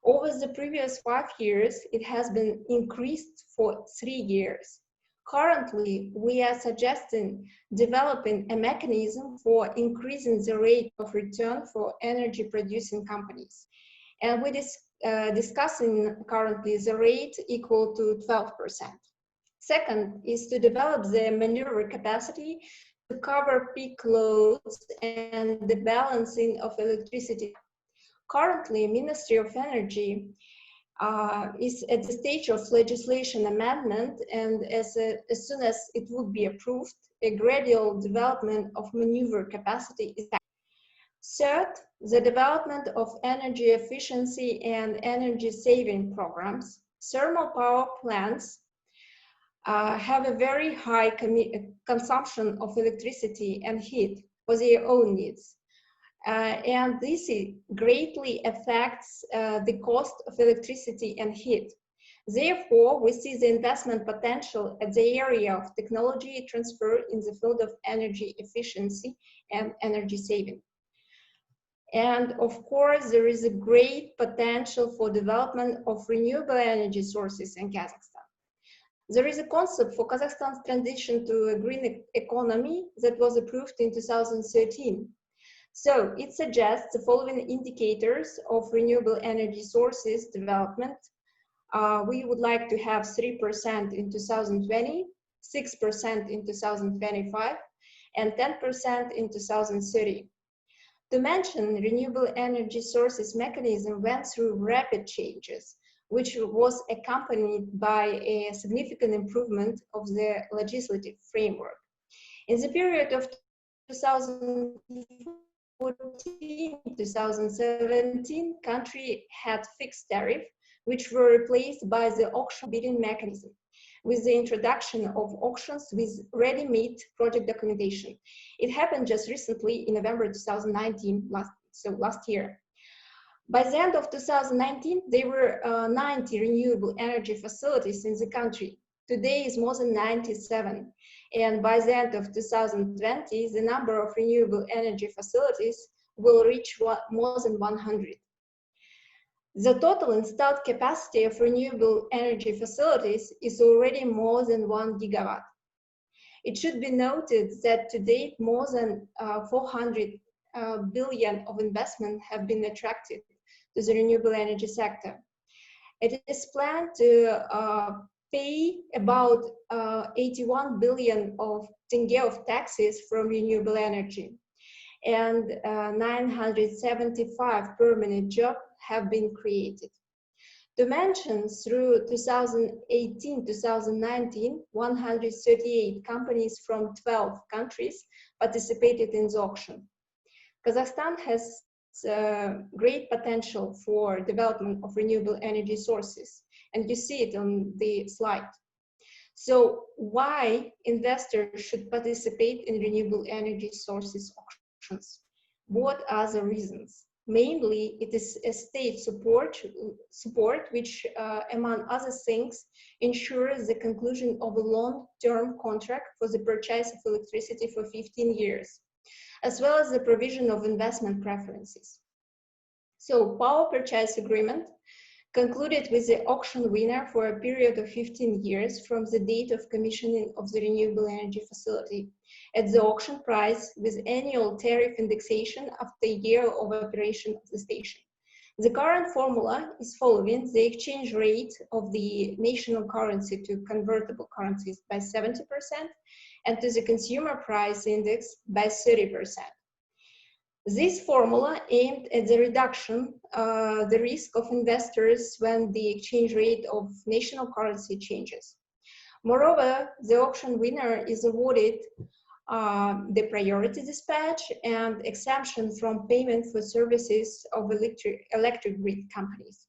Over the previous 5 years, it has been increased for 3 years. Currently, we are suggesting developing a mechanism for increasing the rate of return for energy producing companies. And we discussing currently the rate equal to 12%. Second is to develop the maneuver capacity to cover peak loads and the balancing of electricity. Currently, Ministry of Energy is at the stage of legislation amendment, and as soon as it would be approved, a gradual development of maneuver capacity is. Third, the development of energy efficiency and energy saving programs. Thermal power plants have a very high consumption of electricity and heat for their own needs. And this greatly affects the cost of electricity and heat. Therefore, we see the investment potential at the area of technology transfer in the field of energy efficiency and energy saving. And of course, there is a great potential for development of renewable energy sources in Kazakhstan. There is a concept for Kazakhstan's transition to a green economy that was approved in 2013. So it suggests the following indicators of renewable energy sources development. We would like to have 3% in 2020, 6% in 2025, and 10% in 2030. To mention, renewable energy sources mechanism went through rapid changes, which was accompanied by a significant improvement of the legislative framework. In the period of 2014-2017, country had fixed tariff, which were replaced by the auction bidding mechanism, with the introduction of auctions with ready-made project documentation. It happened just recently in November 2019, last year. By the end of 2019, there were 90 renewable energy facilities in the country. Today is more than 97. And by the end of 2020, the number of renewable energy facilities will reach more than 100. The total installed capacity of renewable energy facilities is already more than 1 gigawatt. It should be noted that to date, more than 400 billion of investment have been attracted to the renewable energy sector. It is planned to pay about 81 billion of tenge of taxes from renewable energy, and 975 permanent jobs have been created. To mention, through 2018-2019, 138 companies from 12 countries participated in the auction. Kazakhstan has great potential for development of renewable energy sources, and you see it on the slide. So why investors should participate in renewable energy sources auctions? What are the reasons? Mainly, it is a state support which, among other things, ensures the conclusion of a long-term contract for the purchase of electricity for 15 years, as well as the provision of investment preferences. So, power purchase agreement concluded with the auction winner for a period of 15 years from the date of commissioning of the renewable energy facility at the auction price with annual tariff indexation after a year of operation of the station. The current formula is following the exchange rate of the national currency to convertible currencies by 70% and to the consumer price index by 30%. This formula aimed at the reduction the risk of investors when the exchange rate of national currency changes. Moreover, the auction winner is awarded the priority dispatch and exemption from payment for services of electric grid companies.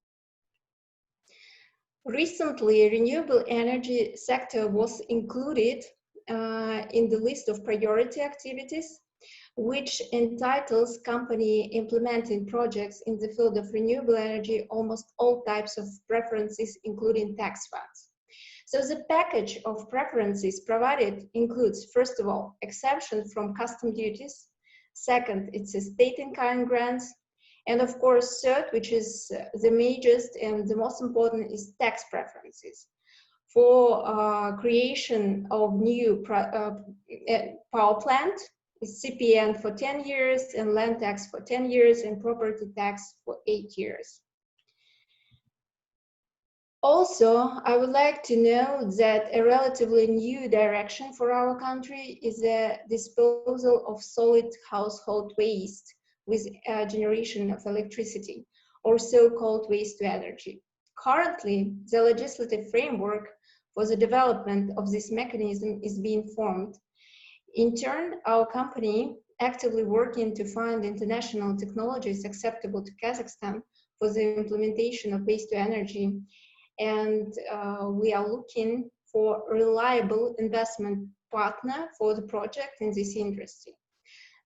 Recently, renewable energy sector was included in the list of priority activities, which entitles company implementing projects in the field of renewable energy almost all types of preferences, including tax funds. So the package of preferences provided includes, first of all, exemption from custom duties. Second, it's a state-in-kind grants. And of course, third, which is the majorest and the most important, is tax preferences for creation of new power plant, CPN for 10 years and land tax for 10 years and property tax for 8 years. Also, I would like to note that a relatively new direction for our country is the disposal of solid household waste with generation of electricity, or so-called waste to energy. Currently, the legislative framework for the development of this mechanism is being formed. In turn, our company actively working to find international technologies acceptable to Kazakhstan for the implementation of waste to energy, and we are looking for a reliable investment partner for the project in this industry.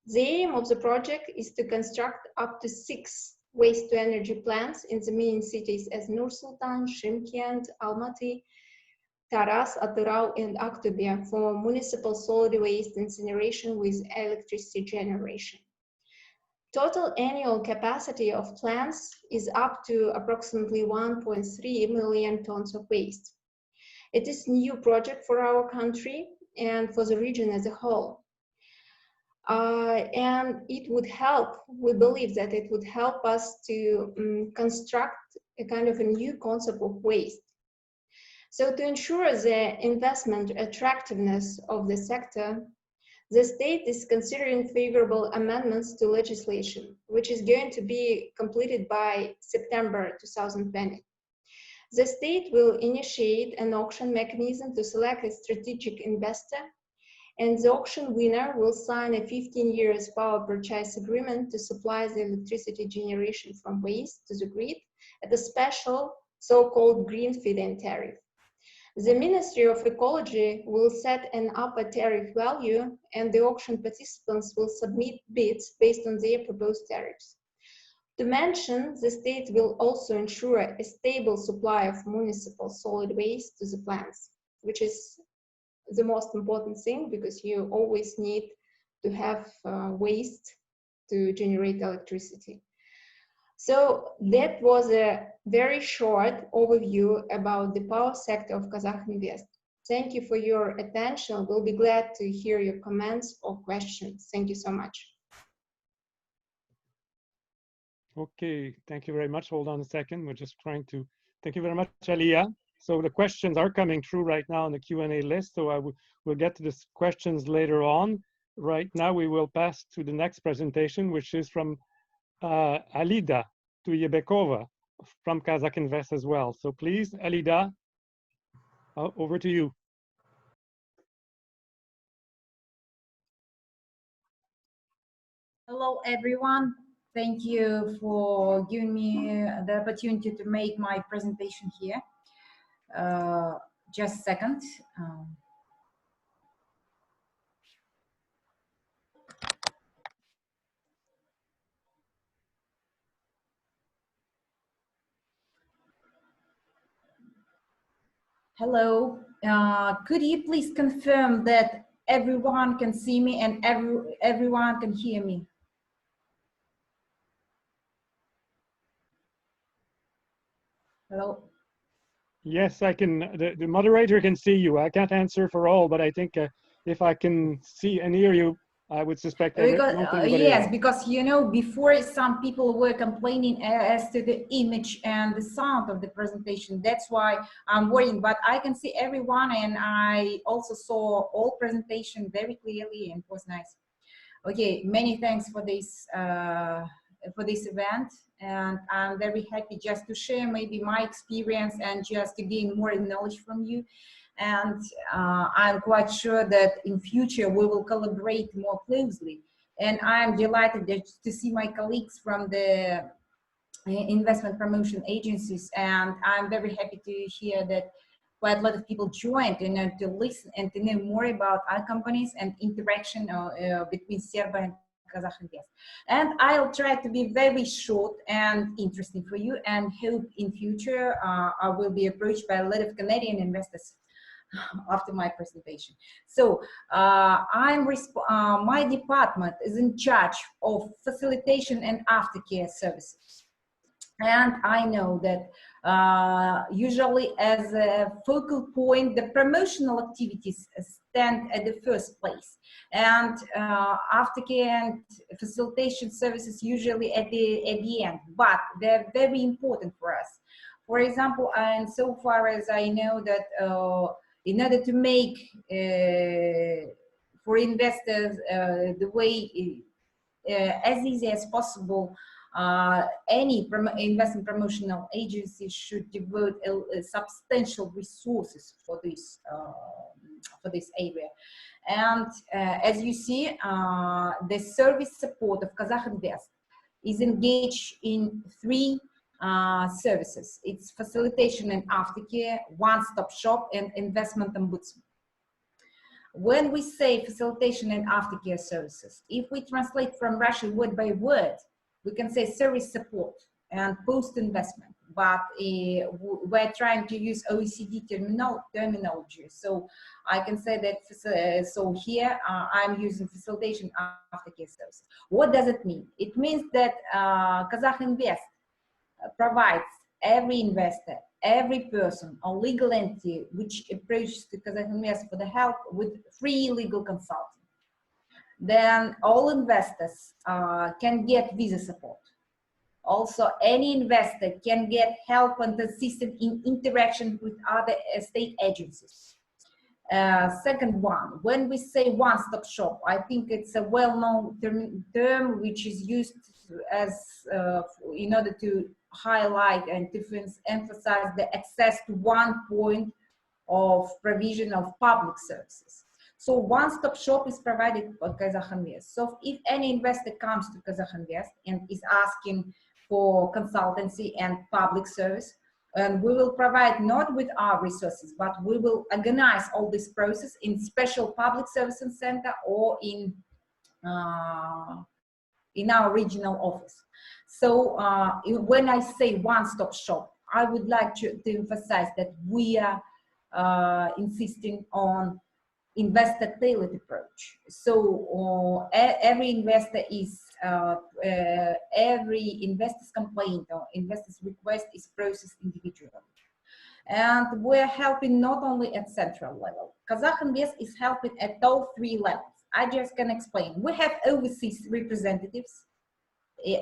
The aim of the project is to construct up to 6 waste to energy plants in the main cities as Nur-Sultan, Shymkent, Almaty, Taras, Atyrau, and Aktobe for municipal solid waste incineration with electricity generation. Total annual capacity of plants is up to approximately 1.3 million tons of waste. It is a new project for our country and for the region as a whole. And it would help, we believe that it would help us to construct a kind of a new concept of waste. So to ensure the investment attractiveness of the sector, the state is considering favorable amendments to legislation, which is going to be completed by September 2020. The state will initiate an auction mechanism to select a strategic investor, and the auction winner will sign a 15-year power purchase agreement to supply the electricity generation from waste to the grid at a special so-called green feed-in tariff. The Ministry of Ecology will set an upper tariff value, and the auction participants will submit bids based on their proposed tariffs. To mention, the state will also ensure a stable supply of municipal solid waste to the plants, which is the most important thing because you always need to have waste to generate electricity. So that was a very short overview about the power sector of Kazakh Invest. Thank you for your attention. We'll be glad to hear your comments or questions. Thank you so much. Okay, thank you very much. Hold on a second. We're just trying to, thank you very much, Aliyah. So the questions are coming through right now on the Q&A list. So we'll get to the questions later on. Right now, we will pass to the next presentation, which is from Alida Tuyebekova from KAZAKH INVEST as well. So please, Alida, over to you. Hello, everyone. Thank you for giving me the opportunity to make my presentation here. Just a second. Hello. Could you please confirm that everyone can see me and everyone can hear me? Hello. Yes, I can. The moderator can see you. I can't answer for all, but I think if I can see and hear you, I would suspect that yes, because you know, before some people were complaining as to the image and the sound of the presentation. That's why I'm worrying, but I can see everyone, and I also saw all presentation very clearly, and it was nice. Okay, many thanks for this event, and I'm very happy just to share maybe my experience and just to gain more knowledge from you. And I'm quite sure that in future we will collaborate more closely. And I'm delighted to see my colleagues from the investment promotion agencies, and I'm very happy to hear that quite a lot of people joined to listen and to know more about our companies and interaction between CERBA and KAZAKH INVEST. And I'll try to be very short and interesting for you, and hope in future I will be approached by a lot of Canadian investors after my presentation. So my department is in charge of facilitation and aftercare services. And I know that usually as a focal point, the promotional activities stand at the first place, and aftercare and facilitation services usually at the end, but they're very important for us. For example, and so far as I know that in order to make for investors the way as easy as possible, any investment promotional agency should devote a substantial resources for this area. And as you see, the service support of KAZAKH INVEST is engaged in three services. It's facilitation and aftercare, one-stop shop, and investment ombudsman. When we say facilitation and aftercare services, if we translate from Russian word by word, we can say service support and post-investment, but we're trying to use OECD terminology. So I can say that, so here I'm using facilitation aftercare services. What does it mean? It means that KAZAKH INVEST provides every investor, every person or legal entity which approaches to KAZAKH INVEST for the help with free legal consulting. Then all investors can get visa support. Also, any investor can get help and assistance in interaction with other state agencies. Second one, when we say one-stop shop, I think it's a well-known term which is used as in order to highlight and to emphasize the access to one point of provision of public services. So one-stop shop is provided by KAZAKH INVEST. So if any investor comes to KAZAKH INVEST and is asking for consultancy and public service, and we will provide not with our resources, but we will organize all this process in special public services center or in our regional office. So when I say one-stop shop, I would like to emphasize that we are insisting on investor-tailored approach. So every investor is, every investor's complaint or investor's request is processed individually. And we're helping not only at central level. KAZAKH INVEST is helping at all three levels. I just can explain. We have overseas representatives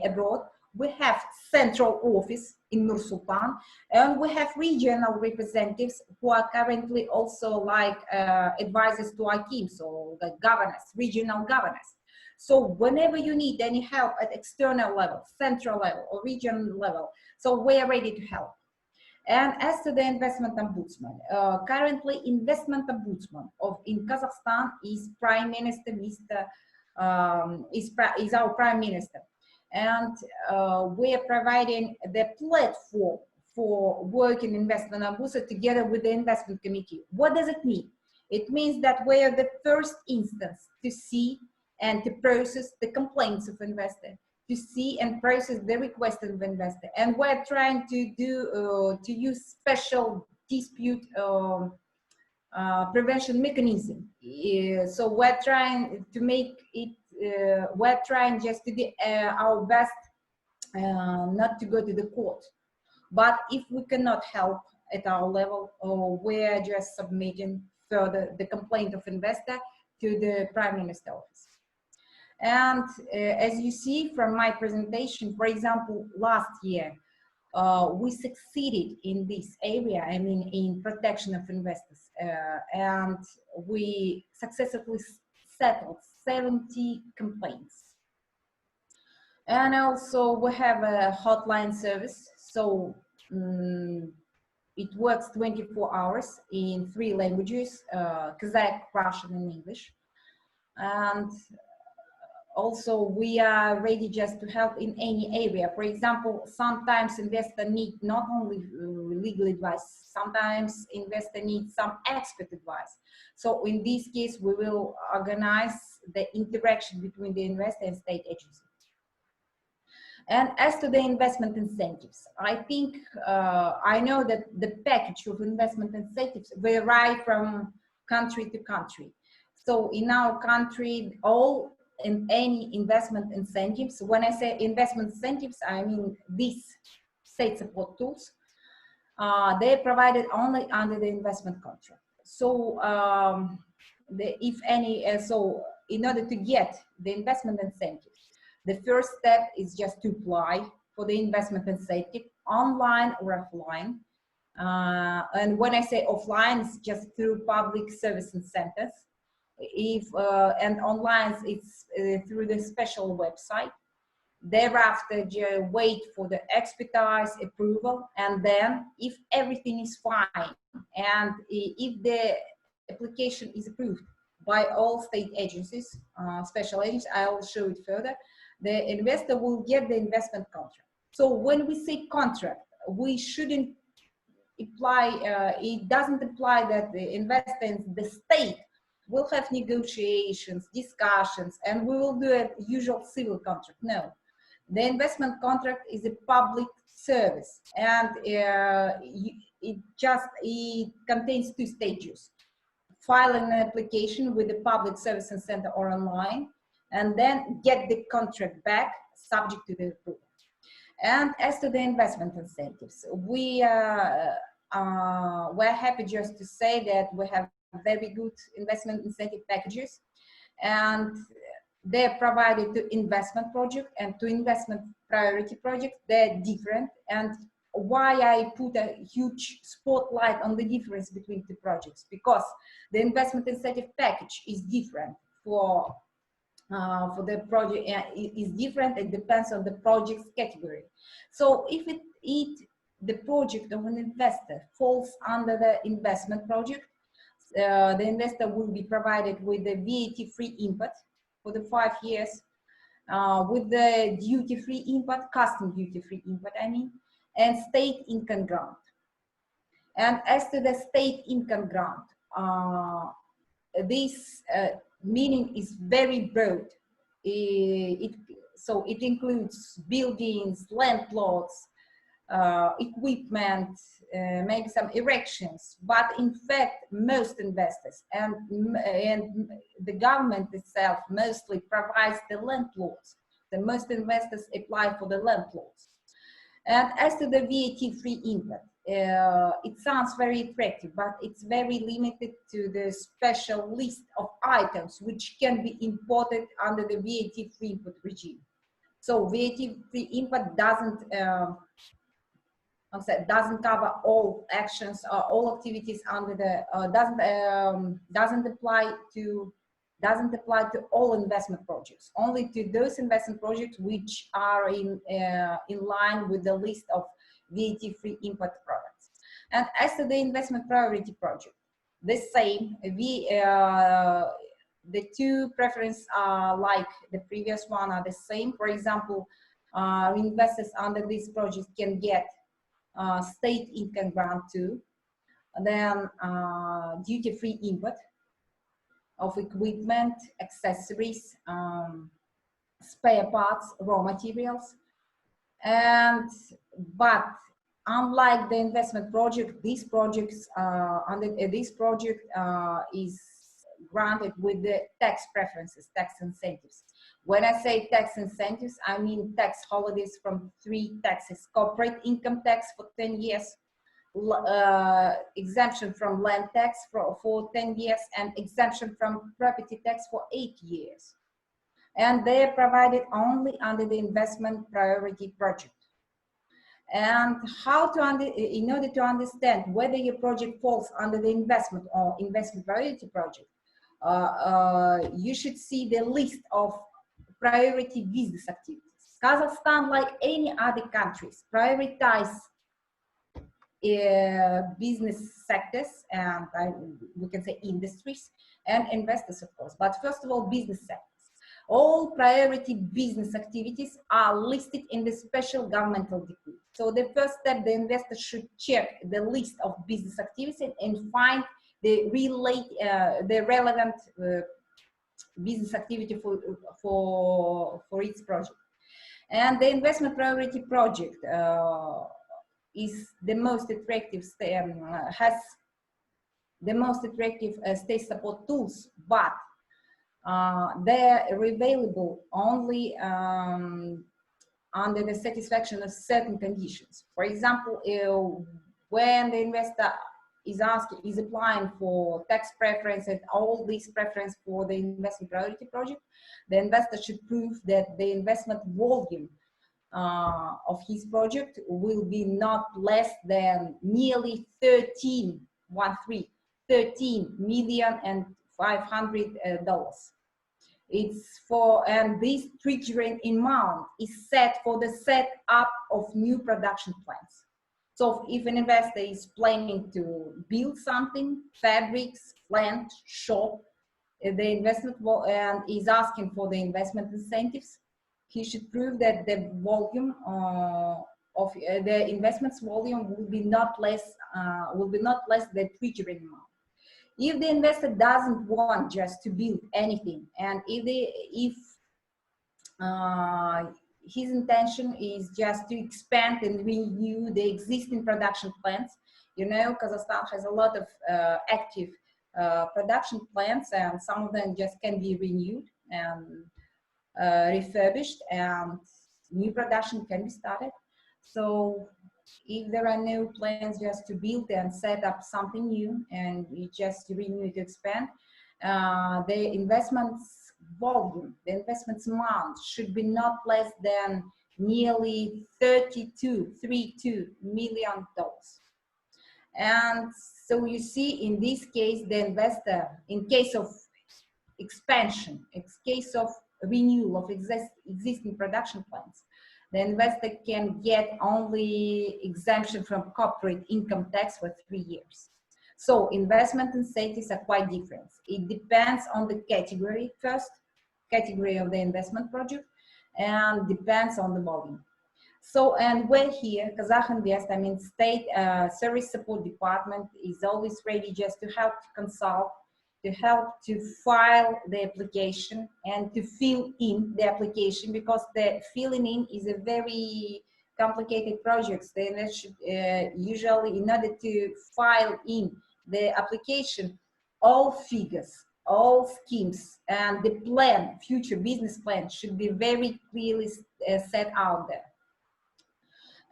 abroad. We have central office in Nur Sultan, and we have regional representatives who are currently also like advisors to our team, so the governors, regional governors. So whenever you need any help at external level, central level, or regional level, so we are ready to help. And as to the investment ombudsman, currently investment ombudsman in Kazakhstan is Prime Minister Mr. Is our Prime Minister, and we are providing the platform for working investment ombudsman together with the investment committee. What does it mean? It means that we are the first instance to see and to process the complaints of investor, to see and process the request of investor, and we're trying to do to use special dispute prevention mechanism. So we're trying to make it. We're trying just to do our best not to go to the court, but if we cannot help at our level, we're just submitting further the complaint of investor to the Prime Minister office. And as you see from my presentation, for example, last year, we succeeded in this area, I mean, in protection of investors, and we successfully settled 70 complaints. And also we have a hotline service, so it works 24 hours in 3 languages, Kazakh, Russian, and English. And also we are ready just to help in any area. For example, sometimes investor need not only legal advice, sometimes investor needs some expert advice. So in this case, we will organize the interaction between the investor and state agency. And as to the investment incentives, I think I know that the package of investment incentives vary from country to country. So in our country, all and any investment incentives, when I say investment incentives, I mean these state support tools, they're provided only under the investment contract. So if any, so in order to get the investment incentive, the first step is just to apply for the investment incentive, online or offline. And when I say offline, it's just through public service centers. And online, it's through the special website. Thereafter, you wait for the expertise approval, and then if everything is fine, and if the application is approved by all state agencies, special agencies, I will show it further, the investor will get the investment contract. So when we say contract, we shouldn't imply, it doesn't imply that the investor and the state will have negotiations, discussions, and we will do a usual civil contract. No, the investment contract is a public service, and it contains 2 stages: file an application with the public services center or online, and then get the contract back subject to the approval. And as to the investment incentives, we're happy just to say that we have very good investment incentive packages, and they're provided to investment project and to investment priority project. They're different, and why I put a huge spotlight on the difference between 2 projects, because the investment incentive package is different for the project. Is different. It depends on the project's category. So if the project of an investor falls under the investment project, the investor will be provided with the VAT-free input for the 5 years, with the duty-free input, custom duty-free input, I mean, and state income grant. And as to the state income grant, this meaning is very broad. So it includes buildings, land plots, equipment, maybe some erections, but in fact most investors and the government itself mostly provides the land plots. The most investors apply for the land plots. And as to the VAT-free input, it sounds very attractive, but it's very limited to the special list of items which can be imported under the VAT-free input regime. So VAT-free import doesn't cover all actions or all activities under the doesn't apply to all investment projects, only to those investment projects which are in line with the list of VAT-free import products. And as to the investment priority project, the same. The two preferences are like the previous one are the same. For example, investors under this project can get state income grant too, then duty-free import of equipment, accessories, spare parts, raw materials. But unlike the investment project, these projects this project is granted with the tax preferences, tax incentives. When I say tax incentives, I mean tax holidays from 3 taxes: corporate income tax for 10 years, exemption from land tax for 10 years, and exemption from property tax for 8 years. And they are provided only under the investment priority project. And in order to understand whether your project falls under the investment or investment priority project, you should see the list of priority business activities. Kazakhstan, like any other countries, prioritize business sectors, and we can say industries and investors, of course. But first of all, business sectors. All priority business activities are listed in the special governmental decree. So the first step, the investor should check the list of business activities and find the relevant business activity for its project. And the investment priority project is the most attractive, has the most attractive state support tools, but they're available only under the satisfaction of certain conditions. For example, when the investor is applying for tax preference and all these preference for the investment priority project, the investor should prove that the investment volume of his project will be not less than nearly 13 million and $500. It's for, and this triggering amount is set for the setup of new production plants. So if an investor is planning to build something, fabrics, plant, shop, the investment and is asking for the investment incentives, he should prove that the volume of the investments volume will be not less than triggering amount. If the investor doesn't want just to build anything, and if his intention is just to expand and renew the existing production plants, you know, Kazakhstan has a lot of active production plants, and some of them just can be renewed and refurbished, and new production can be started. So if there are no plans just to build and set up something new and you just renew to expand, the investments volume, the investments amount should be not less than nearly $32 million. And so you see, in this case, the investor, in case of expansion, in case of renewal of existing production plants, the investor can get only exemption from corporate income tax for 3 years. So investment incentives are quite different. It depends on the category, first category of the investment project, and depends on the volume. So, and we're here, Kazakh Invest, I mean, state service support department is always ready just to help to consult, to help to file the application and to fill in the application, because the filling in is a very complicated project. The investor usually, in order to file in the application, all figures, all schemes, and the plan, future business plan should be very clearly set out there.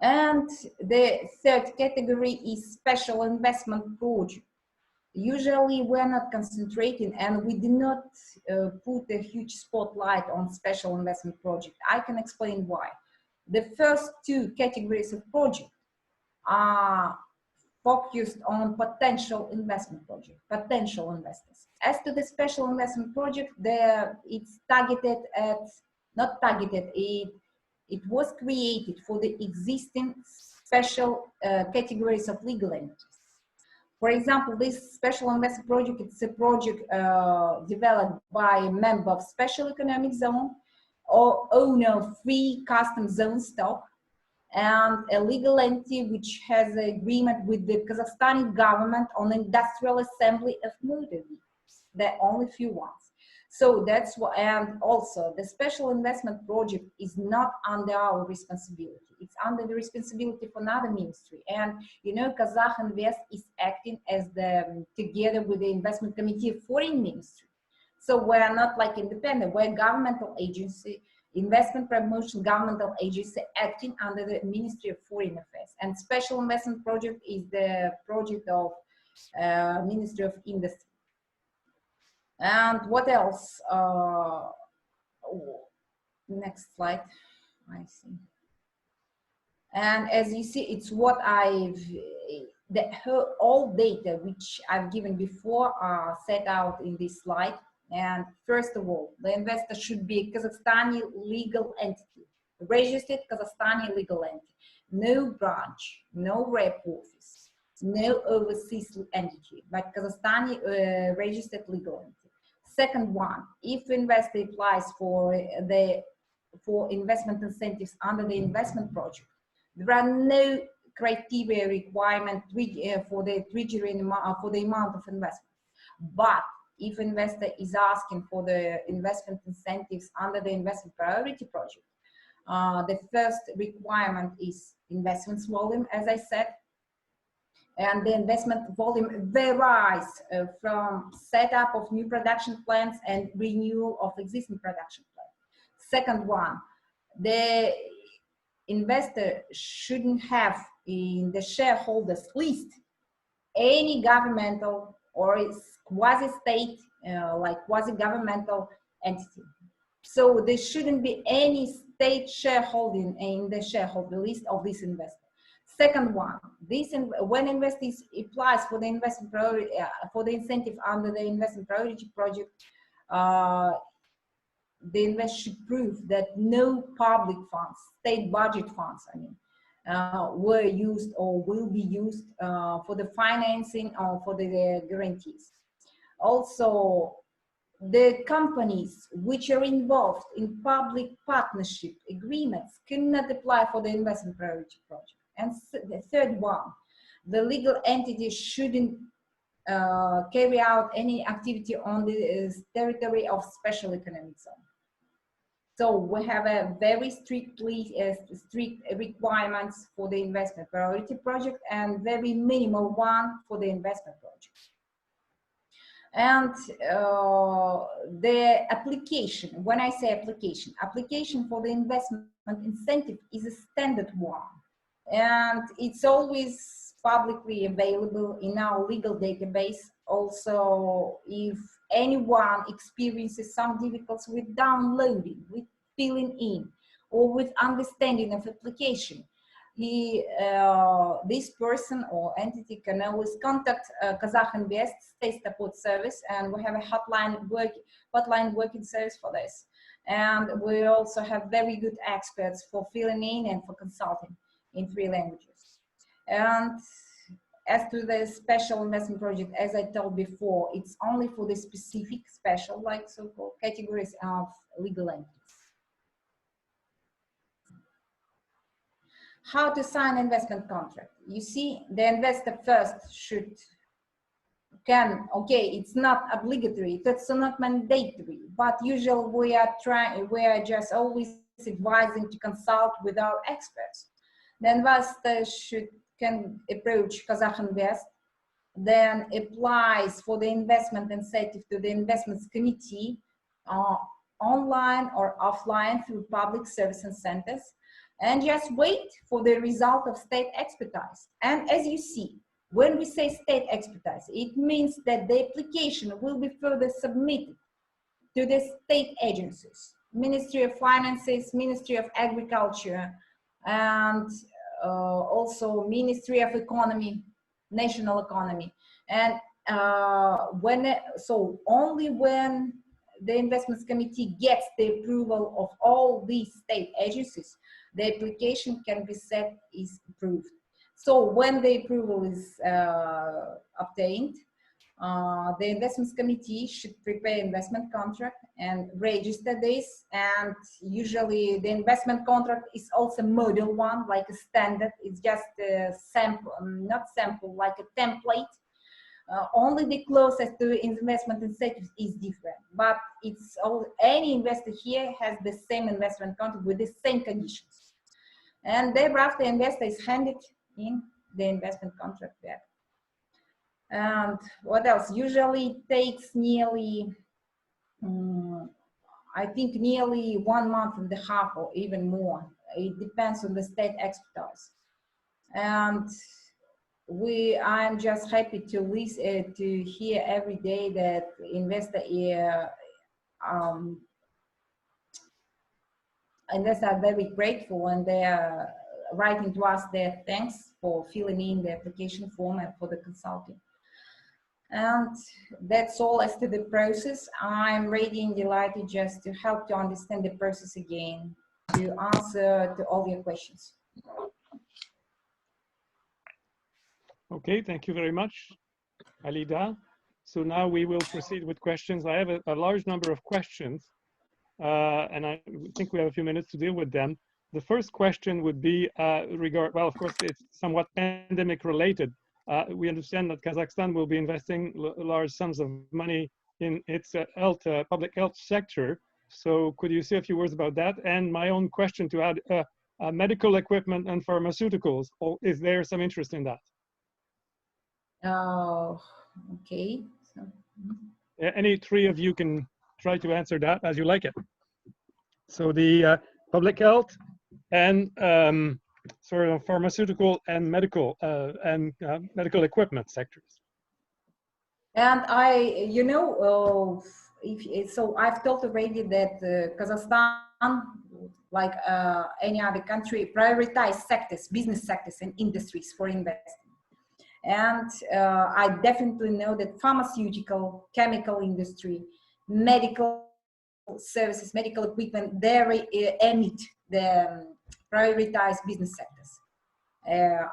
And the third category is special investment project. Usually we're not concentrating and we do not put a huge spotlight on special investment project. I can explain why. The first two categories of project are focused on potential investment project, potential investors. As to the special investment project, it's targeted at, not targeted, it was created for the existing special categories of legal entities. For example, this special investment project, it's a project developed by a member of special economic zone or owner of free custom zone stock, and a legal entity which has an agreement with the Kazakhstani government on industrial assembly of motor vehicles. There are only few ones. So that's what, and also the special investment project is not under our responsibility. It's under the responsibility for another ministry. And you know, KAZAKH INVEST is acting as the, together with the investment committee of foreign ministry. So we're not like independent, we're a governmental agency, investment promotion governmental agency acting under the Ministry of Foreign Affairs. And special investment project is the project of Ministry of Industry. And what else? Next slide, I see. And as you see, it's what all data which I've given before are set out in this slide. And first of all, the investor should be a Kazakhstani legal entity, registered Kazakhstani legal entity, no branch, no rep office, no overseas entity, but Kazakhstani registered legal entity. Second one, if investor applies for investment incentives under the investment project, there are no criteria requirement for the amount of investment. But if investor is asking for the investment incentives under the investment priority project, the first requirement is investment volume, as I said, and the investment volume varies from setup of new production plants and renewal of existing production plants. Second one, the investor shouldn't have in the shareholders list any governmental or quasi-state, like quasi-governmental entity. So there shouldn't be any state shareholding in the shareholder list of this investor. Second one, when investor applies for the investment priority, for the incentive under the investment priority project, the investor should prove that no public funds, state budget funds, were used or will be used for the financing or for the guarantees. Also, the companies which are involved in public partnership agreements cannot apply for the investment priority project. And the third one, the legal entity shouldn't carry out any activity on the territory of special economic zone. So we have a very strict requirements for the investment priority project and very minimal one for the investment project. And the application, when I say application for the investment incentive is a standard one. And it's always publicly available in our legal database. Also, if anyone experiences some difficulties with downloading, with filling in, or with understanding of application, this person or entity can always contact KAZAKH INVEST State Support Service, and we have a hotline working service for this. And we also have very good experts for filling in and for consulting in 3 languages. And as to the special investment project, as I told before, it's only for the specific special, like so-called categories of legal entities. How to sign investment contract? You see, the investor first it's not obligatory, that's not mandatory, but usually we are just always advising to consult with our experts. The investor can approach KAZAKH INVEST, then applies for the investment incentive to the investments committee online or offline through public service centers, and just wait for the result of state expertise. And as you see, When we say state expertise, it means that the application will be further submitted to the state agencies, Ministry of Finances, Ministry of Agriculture, and also Ministry of Economy, National Economy. And only when the Investments Committee gets the approval of all these state agencies, the application can be said is approved. So when the approval is obtained, the Investments Committee should prepare investment contract and register this. And usually the investment contract is also model one, like a standard. It's just a sample, not sample, like a template. Only the closest to investment incentives is different, but it's all, any investor here has the same investment contract with the same conditions. And thereafter, the investor is handed in the investment contract back. And what else? Usually it takes nearly, I think nearly 1.5 months or even more. It depends on the state expertise. And I'm just happy to listen, to hear every day that investors are very grateful, and they are writing to us their thanks for filling in the application form and for the consulting. And that's all as to the process. I'm ready and delighted just to help to understand the process again, to answer to all your questions. Okay, thank you very much, Alida. So now we will proceed with questions. I have a large number of questions, and I think we have a few minutes to deal with them. The first question would be well, of course, it's somewhat pandemic related. We understand that Kazakhstan will be investing large sums of money in its public health sector. So could you say a few words about that? And my own question to add, medical equipment and pharmaceuticals, or is there some interest in that? Okay. So, any three of you can try to answer that as you like it. So the public health and sort of pharmaceutical and medical equipment sectors. And so I've told already that Kazakhstan, like any other country, prioritize sectors, business sectors and industries for investing. And I definitely know that pharmaceutical, chemical industry, medical services, medical equipment, they emit the prioritized business sectors.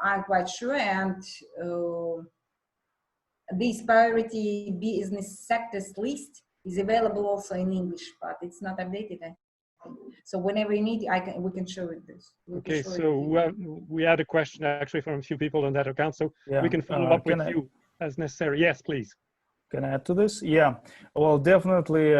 I'm quite sure, and this priority business sectors list is available also in English, but it's not updated. So whenever you need, we can show it this. Okay, so we had a question actually from a few people on that account, so yeah, we can follow up with you as necessary. Yes, please. Can I add to this? Yeah, well, definitely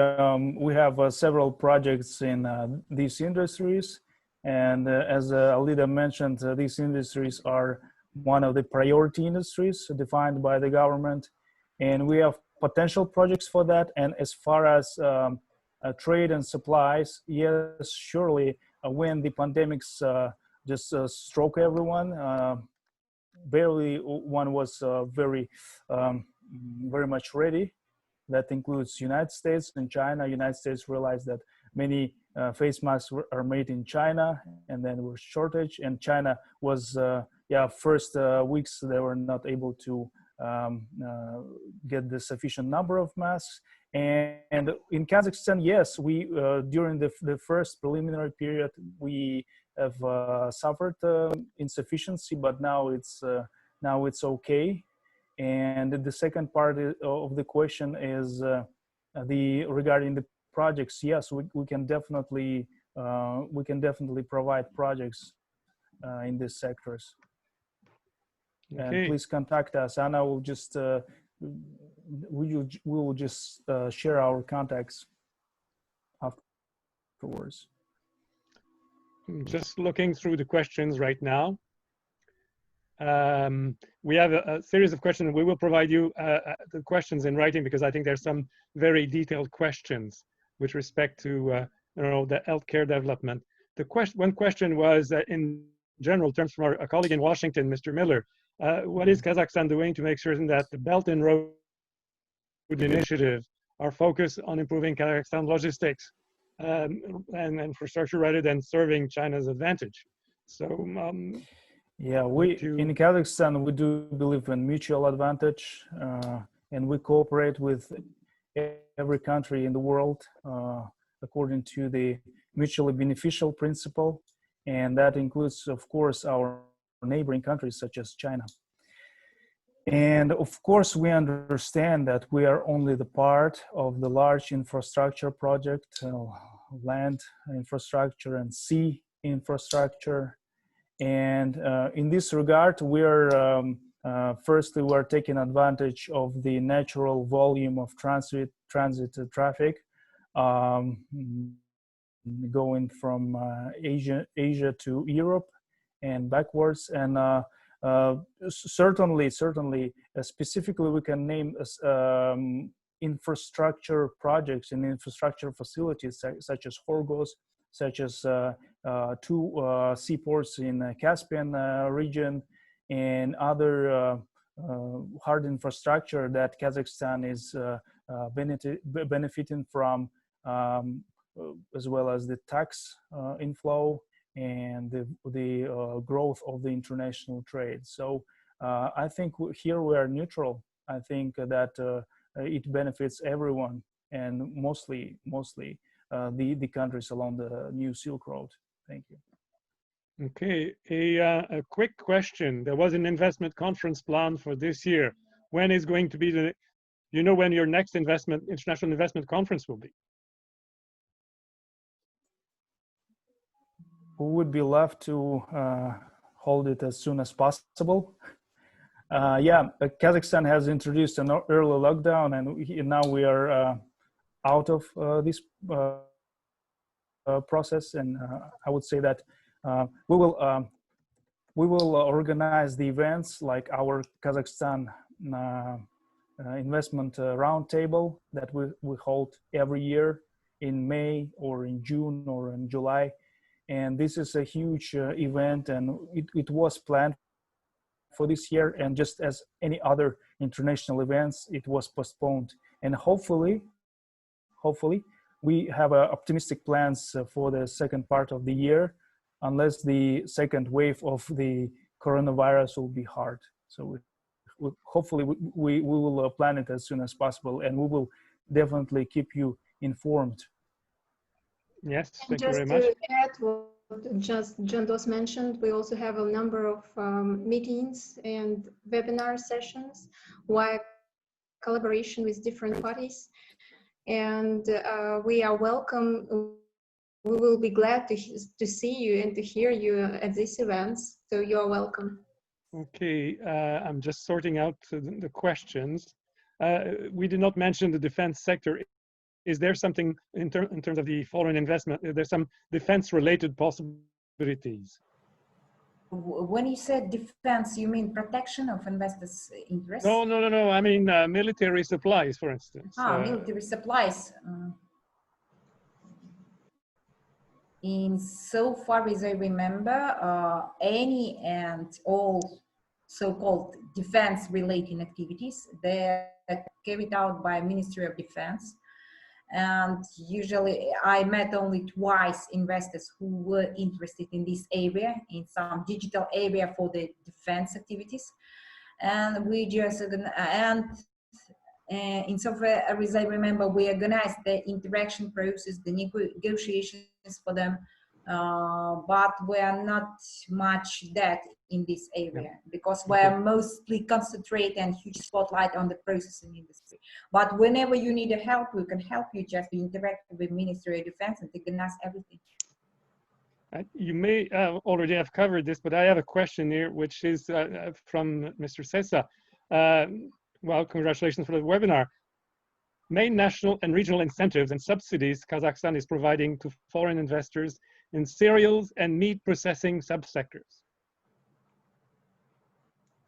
we have several projects in these industries. And as Alida mentioned, these industries are one of the priority industries defined by the government. And we have potential projects for that. And as far as trade and supplies, yes, surely when the pandemics just struck everyone, barely one was very much ready. That includes United States and China. United States realized that many face masks are made in China, and then there was shortage. And China was, first weeks they were not able to get the sufficient number of masks. And in Kazakhstan, yes, we during the first preliminary period we have suffered insufficiency, but now it's okay. And the second part of the question is regarding the projects. Yes, we can definitely provide projects in these sectors. Okay. And please contact us. Anna will just we will just share our contacts afterwards. Just looking through the questions right now. We have a series of questions. We will provide you the questions in writing, because I think there's some very detailed questions with respect to the healthcare development. One question was in general terms from our colleague in Washington, Mr. Miller. what is Kazakhstan doing to make certain that the Belt and Road Initiative are focused on improving Kazakhstan logistics and infrastructure rather than serving China's advantage? So, yeah, in Kazakhstan, we do believe in mutual advantage, and we cooperate with every country in the world according to the mutually beneficial principle, and that includes, of course, our neighboring countries such as China. And of course, we understand that we are only the part of the large infrastructure project, land infrastructure and sea infrastructure. And in this regard, we are firstly, we're taking advantage of the natural volume of transit traffic going from Asia to Europe and backwards. And certainly, specifically, we can name infrastructure projects and infrastructure facilities such as Horgoz, such as two seaports in Caspian region, and other hard infrastructure that Kazakhstan is benefiting from, as well as the tax inflow and the growth of the international trade. So I think here we are neutral. I think that it benefits everyone, and mostly the countries along the new Silk Road. Thank you. Okay, a quick question. There was an investment conference planned for this year. When is going to be the, you know, when your next international investment conference will be? We would be love to hold it as soon as possible. Yeah, Kazakhstan has introduced an early lockdown, and now we are out of this process. And I would say that we will organize the events like our Kazakhstan investment roundtable that we hold every year in May or in June or in July. And this is a huge event, and it was planned for this year, and just as any other international events, it was postponed. And hopefully we have optimistic plans for the second part of the year, unless the second wave of the coronavirus will be hard. So hopefully we will plan it as soon as possible, and we will definitely keep you informed. Yes, thank you very much. Just to add what just Zhandos mentioned, we also have a number of meetings and webinar sessions via collaboration with different parties. And we are welcome. We will be glad to see you and to hear you at these events. So you are welcome. Okay, I'm just sorting out the questions. We did not mention the defense sector. Is there something in terms of the foreign investment? Is there some defense-related possibilities? When you said defense, you mean protection of investors' interests? No. I mean military supplies, for instance. Military supplies. In so far as I remember, any and all so-called defense-related activities, they're carried out by Ministry of Defense. And usually I met only twice investors who were interested in this area, in some digital area for the defense activities. And we just, insofar as I remember, we organized the interaction process, the negotiations for them, but we are not much that in this area, because we are mostly concentrated and huge spotlight on the processing industry. But whenever you need help, we can help you. Just interact with Ministry of Defense and they can ask everything. You may already have covered this, but I have a question here, which is from Mr. Sessa. Well, congratulations for the webinar. Main national and regional incentives and subsidies Kazakhstan is providing to foreign investors in cereals and meat processing subsectors.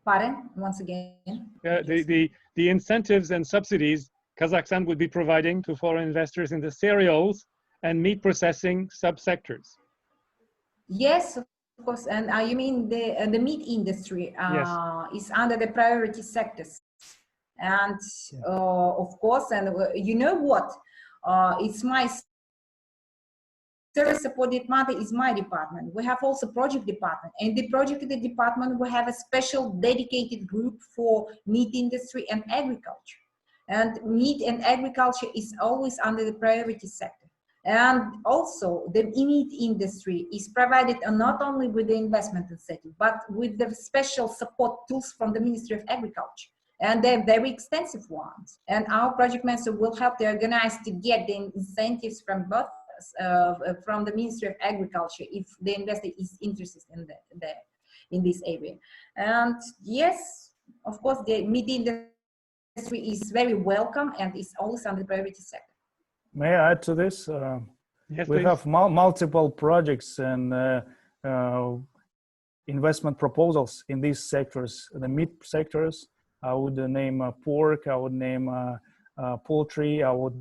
Pardon, once again? The incentives and subsidies Kazakhstan would be providing to foreign investors in the cereals and meat processing subsectors. Yes, of course, and you mean the meat industry Yes. is under the priority sectors, and of course, and you know what? It's my service supported matter is my department. We have also project department, and the project department we have a special dedicated group for meat industry and agriculture. And meat and agriculture is always under the priority sector. And also the meat industry is provided not only with the investment incentive, but with the special support tools from the Ministry of Agriculture. And they're very extensive ones. And our project manager will help the organize to get the incentives from both from the Ministry of Agriculture if the investor is interested in this area. And yes, of course, the meat industry is very welcome and is always under the priority sector. May I add to this? Yes, we please. have multiple projects and investment proposals in these sectors, the meat sectors. I would name pork, I would name poultry, I would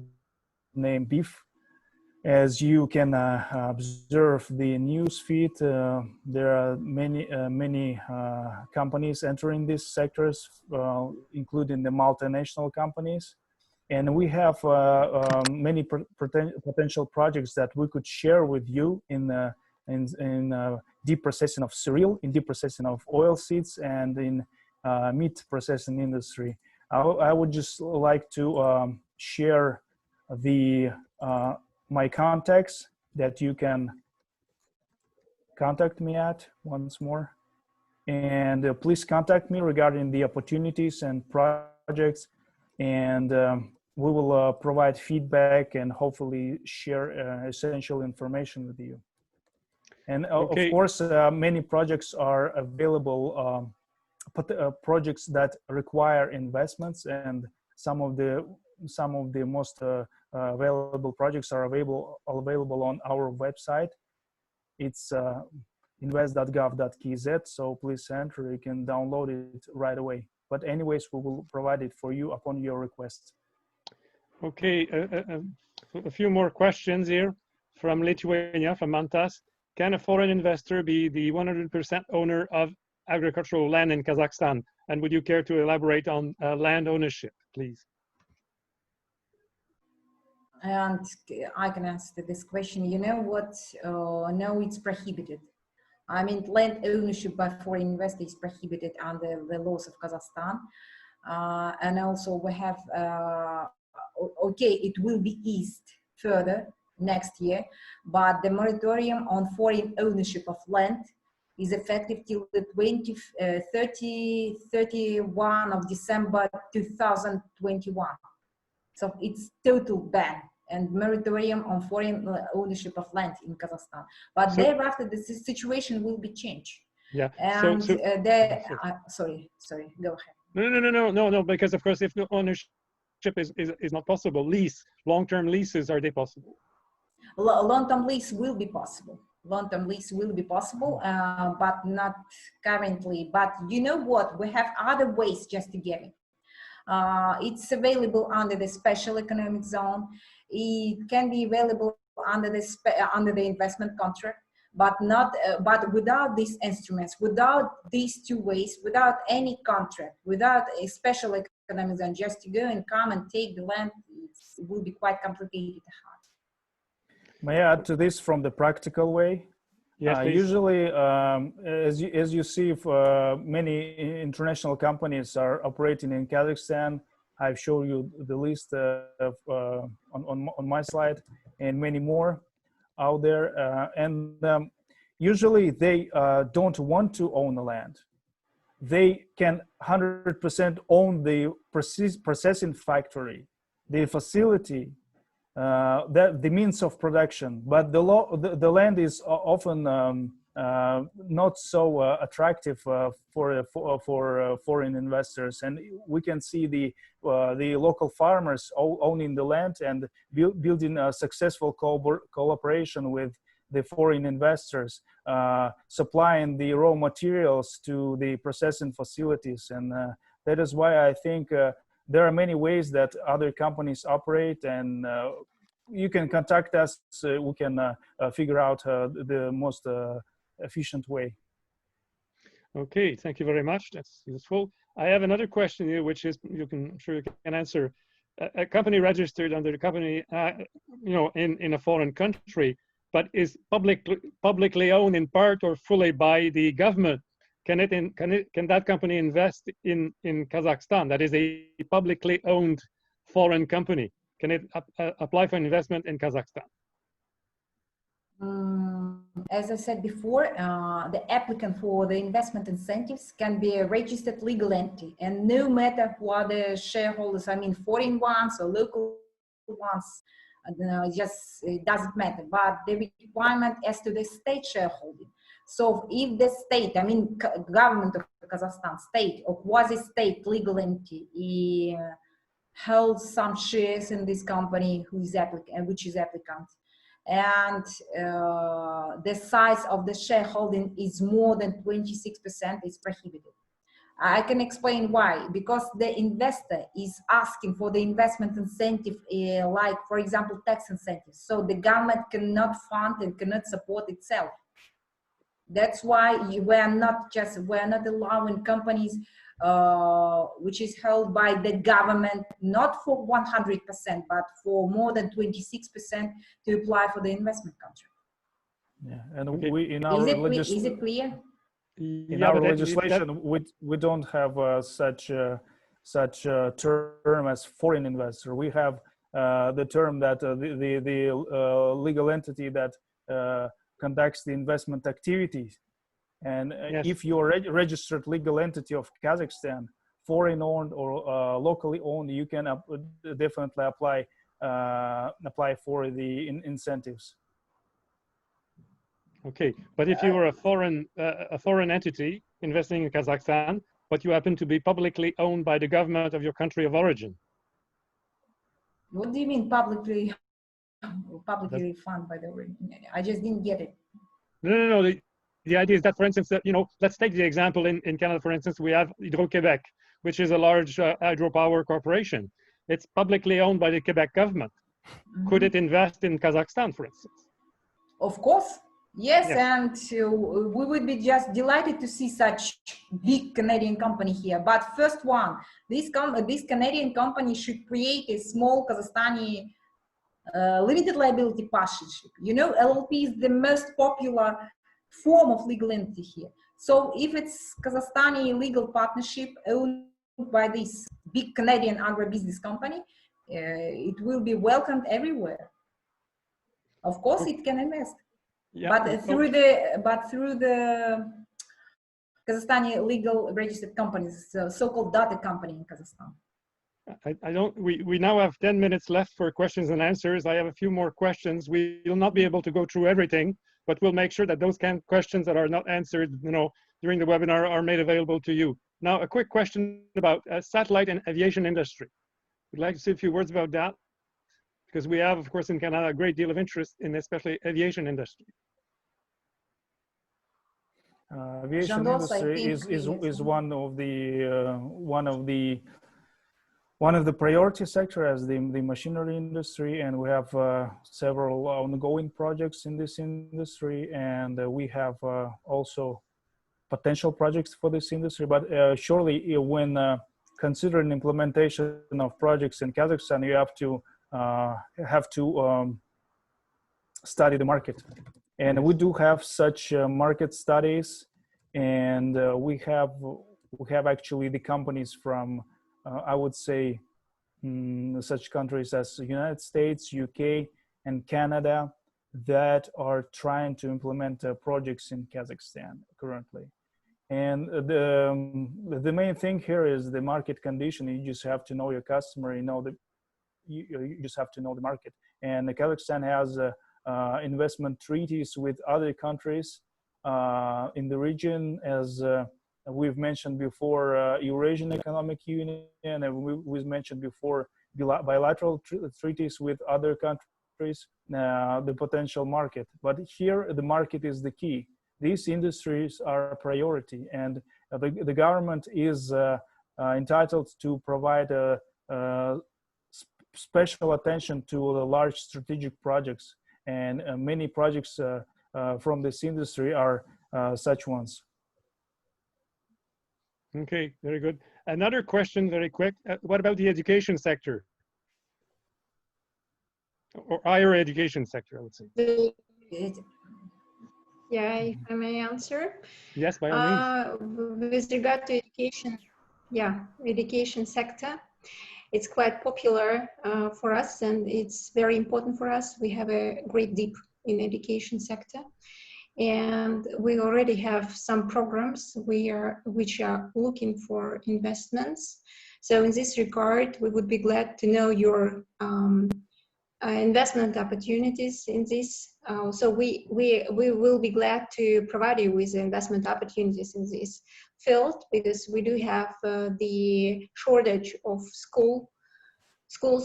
name beef. As you can observe the news feed, there are many companies entering these sectors, including the multinational companies. And we have many potential projects that we could share with you in deep processing of cereal, in deep processing of oil seeds, and in meat processing industry. I would just like to share the my contacts that you can contact me at once more. And please contact me regarding the opportunities and projects, and we will provide feedback and hopefully share essential information with you. And Okay. of course, many projects are available, projects that require investments, and some of the most available projects are available on our website. It's invest.gov.kz, so please enter, you can download it right away. But anyways, we will provide it for you upon your request. Okay, a few more questions here from Lithuania, from Mantas. Can a foreign investor be the 100% owner of agricultural land in Kazakhstan? And would you care to elaborate on land ownership, please? And I can answer this question. You know what? No, it's prohibited. I mean, land ownership by foreign investors is prohibited under the laws of Kazakhstan. And also we have, okay, it will be eased further next year, but the moratorium on foreign ownership of land is effective till the 31 of December 2021. So it's total ban and moratorium on foreign ownership of land in Kazakhstan. But thereafter, the situation will be changed. Yeah. And sorry, go ahead. No, because of course, if the ownership is not possible, long-term leases, are they possible? Long-term lease will be possible. Long-term lease will be possible, but not currently. But you know what? We have other ways just to get it. It's available under the special economic zone. It can be available under the investment contract, but not but without these instruments, without these two ways, without any contract, without a special economic zone, just to go and come and take the land, it will be quite complicated. May I add to this from the practical way? Yes, usually, as you see, many international companies are operating in Kazakhstan. I've shown you the list on my slide, and many more out there. Usually, they don't want to own the land. They can 100% own the processing factory, the facility, the means of production, but the land is often not so attractive for foreign investors, and we can see the local farmers owning the land and building a successful cooperation with the foreign investors, supplying the raw materials to the processing facilities, and that is why I think there are many ways that other companies operate, and you can contact us. We can figure out the most efficient way. Okay, thank you very much. That's useful. I have another question here, which is I'm sure you can answer. A company registered under the company, in a foreign country, but is publicly owned in part or fully by the government. Can that company invest in Kazakhstan? That is a publicly owned foreign company. Can it apply for investment in Kazakhstan? As I said before, the applicant for the investment incentives can be a registered legal entity, and no matter who are the shareholders, I mean foreign ones or local ones, it doesn't matter. But the requirement as to the state shareholding. So if the state, I mean government of Kazakhstan, state or quasi-state legal entity holds some shares in this company which is applicant, and the size of the shareholding is more than 26%, is prohibited. I can explain why. Because the investor is asking for the investment incentive, like for example tax incentives, so the government cannot fund and cannot support itself. That's why we're not allowing companies which is held by the government, not for 100%, but for more than 26% to apply for the investment contract. Yeah, and okay. we in our Is it clear? In our legislation, we don't have such a term as foreign investor. We have the term that the legal entity that conducts the investment activities. And yes. If you're a registered legal entity of Kazakhstan, foreign owned or locally owned, you can definitely apply for the incentives. Okay, but if you were a foreign entity investing in Kazakhstan, but you happen to be publicly owned by the government of your country of origin. What do you mean publicly funded by the origin? I just didn't get it. No. The idea is that, for instance, let's take the example in Canada, for instance, we have Hydro-Québec, which is a large hydropower corporation. It's publicly owned by the Quebec government. Mm-hmm. Could it invest in Kazakhstan, for instance? Of course. Yes, and we would be just delighted to see such big Canadian company here. But first this Canadian company should create a small Kazakhstani limited liability partnership. LLP is the most popular form of legal entity here. So if it's Kazakhstani legal partnership owned by this big Canadian agribusiness company, it will be welcomed everywhere. Of course, it can invest. Yeah, but through the Kazakhstani legal registered companies, so-called dotted company in Kazakhstan. We now have 10 minutes left for questions and answers. I have a few more questions. We will not be able to go through everything, but we'll make sure that those questions that are not answered, during the webinar are made available to you. Now, a quick question about satellite and aviation industry. We'd like to say a few words about that, because we have, of course, in Canada, a great deal of interest in especially aviation industry. Aviation industry is one of the priority sector as the machinery industry, and we have several ongoing projects in this industry, and we have also potential projects for this industry. But surely, when considering implementation of projects in Kazakhstan, you have to study the market, and we do have such market studies, and we have actually the companies from I would say such countries as the United States, UK, and Canada that are trying to implement projects in Kazakhstan currently. And the main thing here is the market condition. You just have to know your customer. You just have to know the market. And Kazakhstan has investment treaties with other countries in the region, as we've mentioned before, Eurasian Economic Union, and we've mentioned before bilateral treaties with other countries, the potential market. But here, the market is the key. These industries are a priority, and the government is entitled to provide special attention to the large strategic projects. And many projects from this industry are such ones. Okay, very good. Another question, very quick. What about the education sector? Or higher education sector, I would say. Yeah, if I may answer. Yes, by all means. With regard to education, yeah, education sector, it's quite popular for us, and it's very important for us. We have a great deep in education sector, and we already have some programs which are looking for investments. So in this regard, we would be glad to know your investment opportunities in this. So we will be glad to provide you with investment opportunities in this field, because we do have the shortage of schools.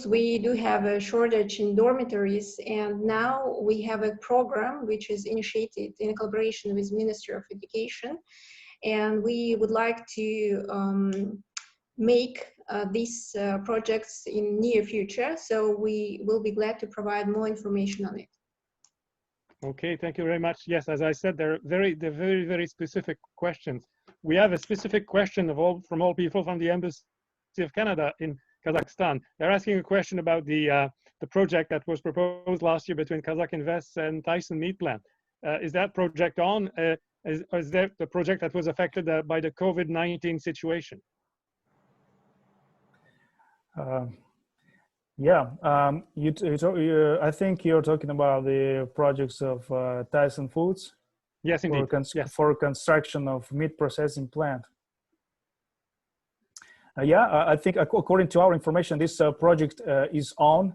We do have a shortage in dormitories, and now we have a program which is initiated in collaboration with Ministry of Education, and we would like to make these projects in near future. So we will be glad to provide more information on it. Okay, thank you very much. Yes, as I said, they're very specific questions. We have a specific question from all people from the Embassy of Canada in Kazakhstan. They're asking a question about the project that was proposed last year between KAZAKH INVEST and Tyson Meat Plant. Is that project on? Is that the project that was affected by the COVID-19 situation? Yeah, I think you're talking about the projects of Tyson Foods. Yes, indeed. For construction of meat processing plant. Yeah, I think according to our information, this project is on,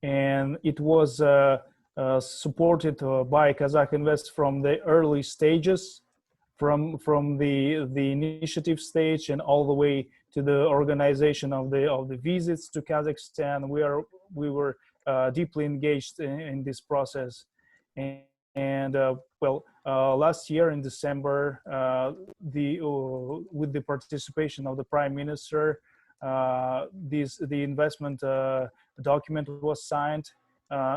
and it was supported by KAZAKH INVEST from the early stages, from the initiative stage and all the way to the organization of the visits to Kazakhstan. We were deeply engaged in this process, and last year in December, with the participation of the Prime Minister, the investment document was signed,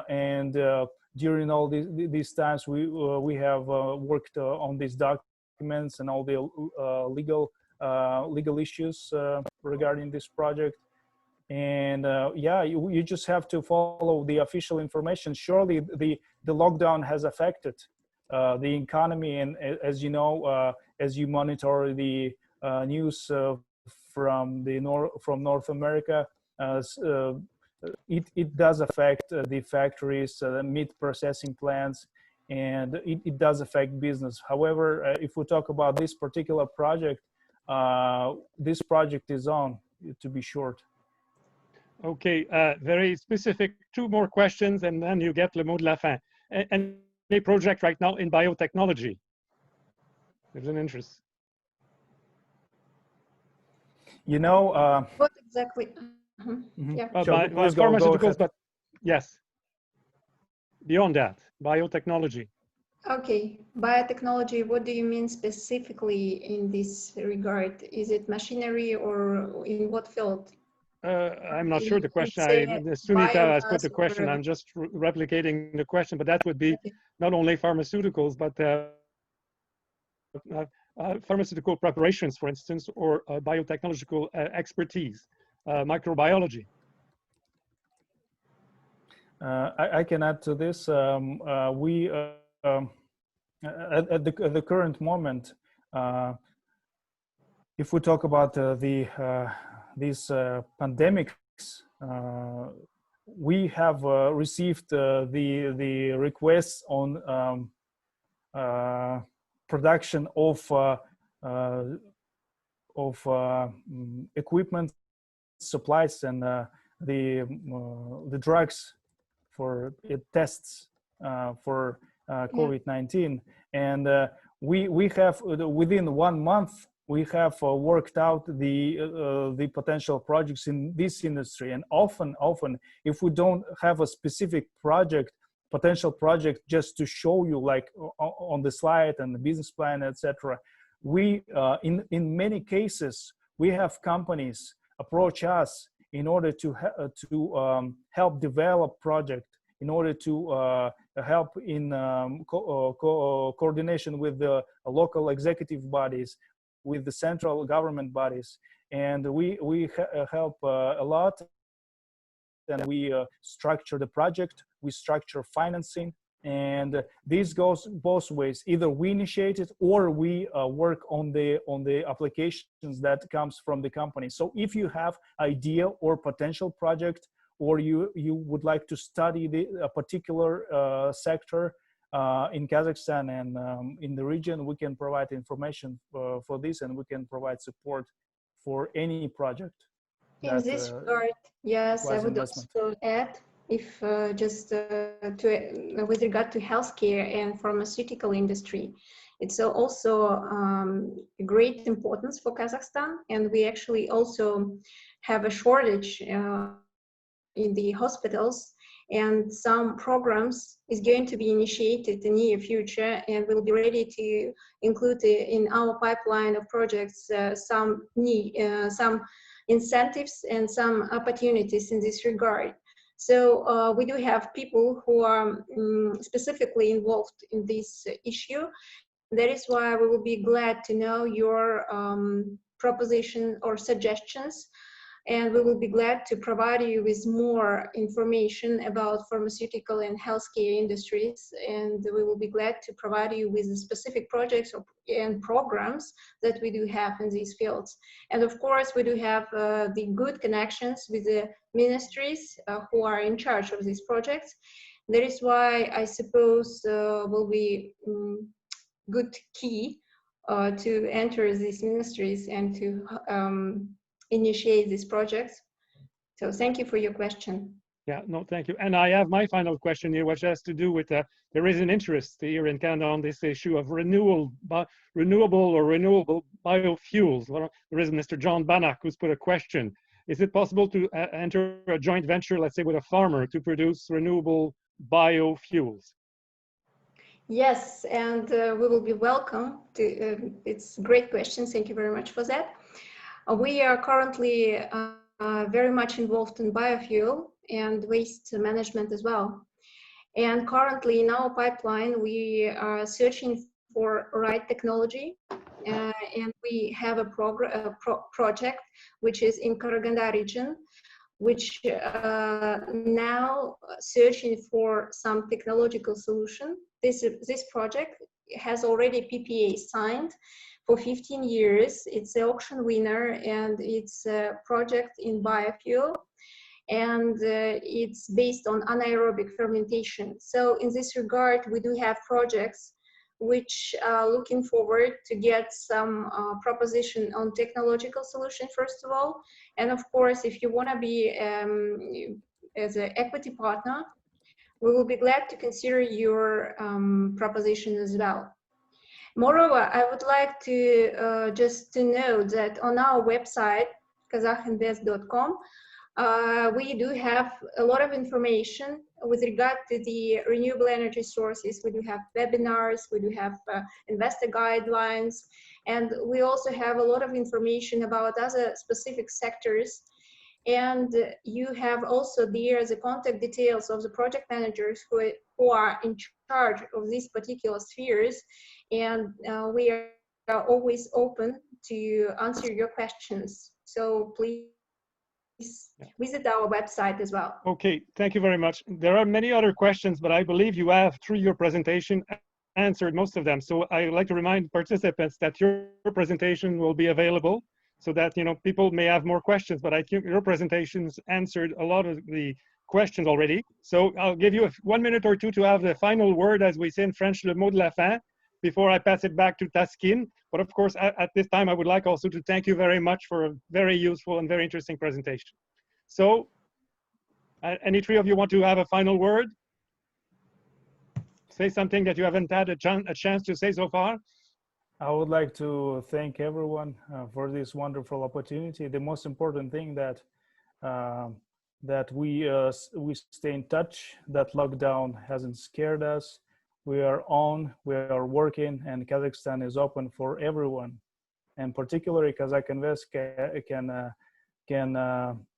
and during all these times we have worked on these documents and all the legal issues regarding this project. And yeah, you just have to follow the official information. Surely the lockdown has affected the economy, and as you know, as you monitor the news from North America, it does affect the factories, meat processing plants, and it does affect business. However, if we talk about this particular project, this project is on, to be short. Okay, very specific. Two more questions, and then you get le mot de la fin. And a project right now in biotechnology. There's an interest. You know. What exactly? Yeah. Pharmaceuticals, but yes. Beyond that, biotechnology. Okay, biotechnology, what do you mean specifically in this regard? Is it machinery or in what field? I'm not sure the question. Sunita has put the question. I'm just replicating the question, but that would be not only pharmaceuticals, but pharmaceutical preparations, for instance, or biotechnological expertise, microbiology. I can add to this. We at the current moment, if we talk about these pandemics, we have received the requests on production of equipment, supplies, and the drugs for tests for COVID-19, and we have within 1 month we have worked out the potential projects in this industry. And often if we don't have a specific potential project just to show you, like on the slide and the business plan, etc., we in many cases we have companies approach us in order to help develop project in order to help in coordination with the local executive bodies, with the central government bodies. And we help a lot. And we structure the project, we structure financing, and this goes both ways. Either we initiate it or we work on the applications that comes from the company. So if you have idea or potential project, or you would like to study a particular sector in Kazakhstan and in the region, we can provide information for this, and we can provide support for any project. In this regard, yes, I would also add, if with regard to healthcare and pharmaceutical industry, it's also a great importance for Kazakhstan, and we actually also have a shortage in the hospitals, and some programs is going to be initiated in the near future, and we'll be ready to include in our pipeline of projects some incentives and some opportunities in this regard. So we do have people who are specifically involved in this issue. That is why we will be glad to know your proposition or suggestions, and we will be glad to provide you with more information about pharmaceutical and healthcare industries, and we will be glad to provide you with the specific projects and programs that we do have in these fields. And of course, we do have the good connections with the ministries who are in charge of these projects. That is why I suppose will be good key to enter these ministries and to initiate these projects. So thank you for your question. Yeah, no, thank you. And I have my final question here, which has to do with there is an interest here in Canada on this issue of renewable or renewable biofuels. Well, there is Mr. John Bannock who's put a question. Is it possible to enter a joint venture, let's say, with a farmer to produce renewable biofuels? Yes, and we will be welcome to, it's a great question. Thank you very much for that. We are currently very much involved in biofuel and waste management as well. And currently in our pipeline, we are searching for right technology. And we have a project which is in Karaganda region, which now searching for some technological solution. This project has already PPA signed for 15 years. It's an auction winner, and it's a project in biofuel, and it's based on anaerobic fermentation. So in this regard, we do have projects which are looking forward to get some proposition on technological solution, first of all. And of course, if you want to be as an equity partner, we will be glad to consider your proposition as well. Moreover, I would like to just to note that on our website, KAZAKHINVEST.com, we do have a lot of information with regard to the renewable energy sources. We do have webinars, we do have investor guidelines, and we also have a lot of information about other specific sectors. And you have also there the contact details of the project managers who are in charge of these particular spheres. And we are always open to answer your questions. So please visit our website as well. Okay, thank you very much. There are many other questions, but I believe you have, through your presentation, answered most of them. So I would like to remind participants that your presentation will be available, so that people may have more questions, but I think your presentations answered a lot of the questions already. So I'll give you 1 minute or two to have the final word, as we say in French, le mot de la fin, before I pass it back to Taskin. But of course, at this time, I would like also to thank you very much for a very useful and very interesting presentation. So any three of you want to have a final word? Say something that you haven't had a chance to say so far? I would like to thank everyone for this wonderful opportunity. The most important thing that we stay in touch, that lockdown hasn't scared us. We are on, we are working, and Kazakhstan is open for everyone. And particularly Kazakh Invest can can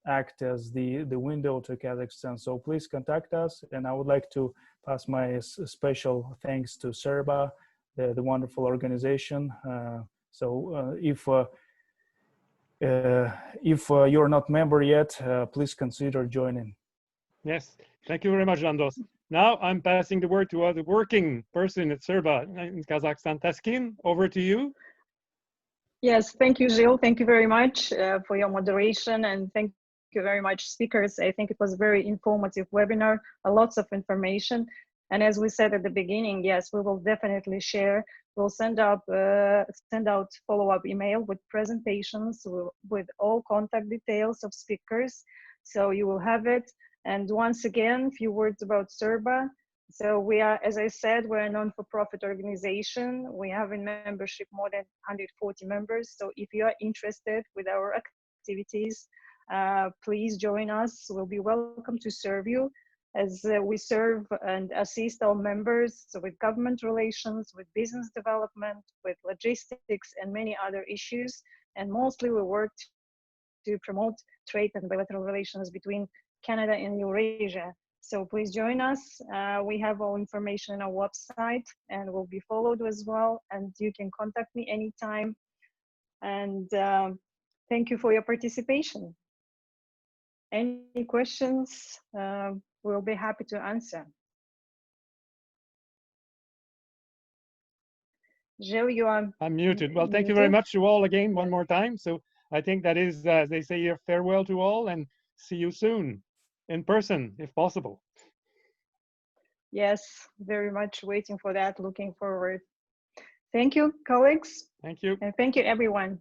act as the window to Kazakhstan. So please contact us, and I would like to pass my special thanks to CERBA, the wonderful organization. If you're not member yet, please consider joining. Yes, thank you very much, Zhandos. Now I'm passing the word to the working person at CERBA in Kazakhstan. Taskin, over to you. Yes, thank you, Gilles. Thank you very much for your moderation, and thank you very much, speakers. I think it was a very informative webinar, lots of information. And as we said at the beginning, yes, we will definitely share. We'll send out follow-up email with presentations, with all contact details of speakers, so you will have it. And once again, a few words about CERBA. So we are, as I said, we're a non-for-profit organization. We have in membership more than 140 members. So if you are interested with our activities, please join us. We'll be welcome to serve you, as we serve and assist our members with government relations, with business development, with logistics, and many other issues. And mostly we work to promote trade and bilateral relations between Canada and Eurasia. So please join us. We have all information on our website, and will be followed as well. And you can contact me anytime. And thank you for your participation. Any questions, we'll be happy to answer. Gilles, you are I'm muted. Well, thank you very much to all again one more time. So I think that is, as they say here, farewell to all, and see you soon in person, if possible. Yes, very much waiting for that, looking forward. Thank you, colleagues. Thank you. And thank you, everyone.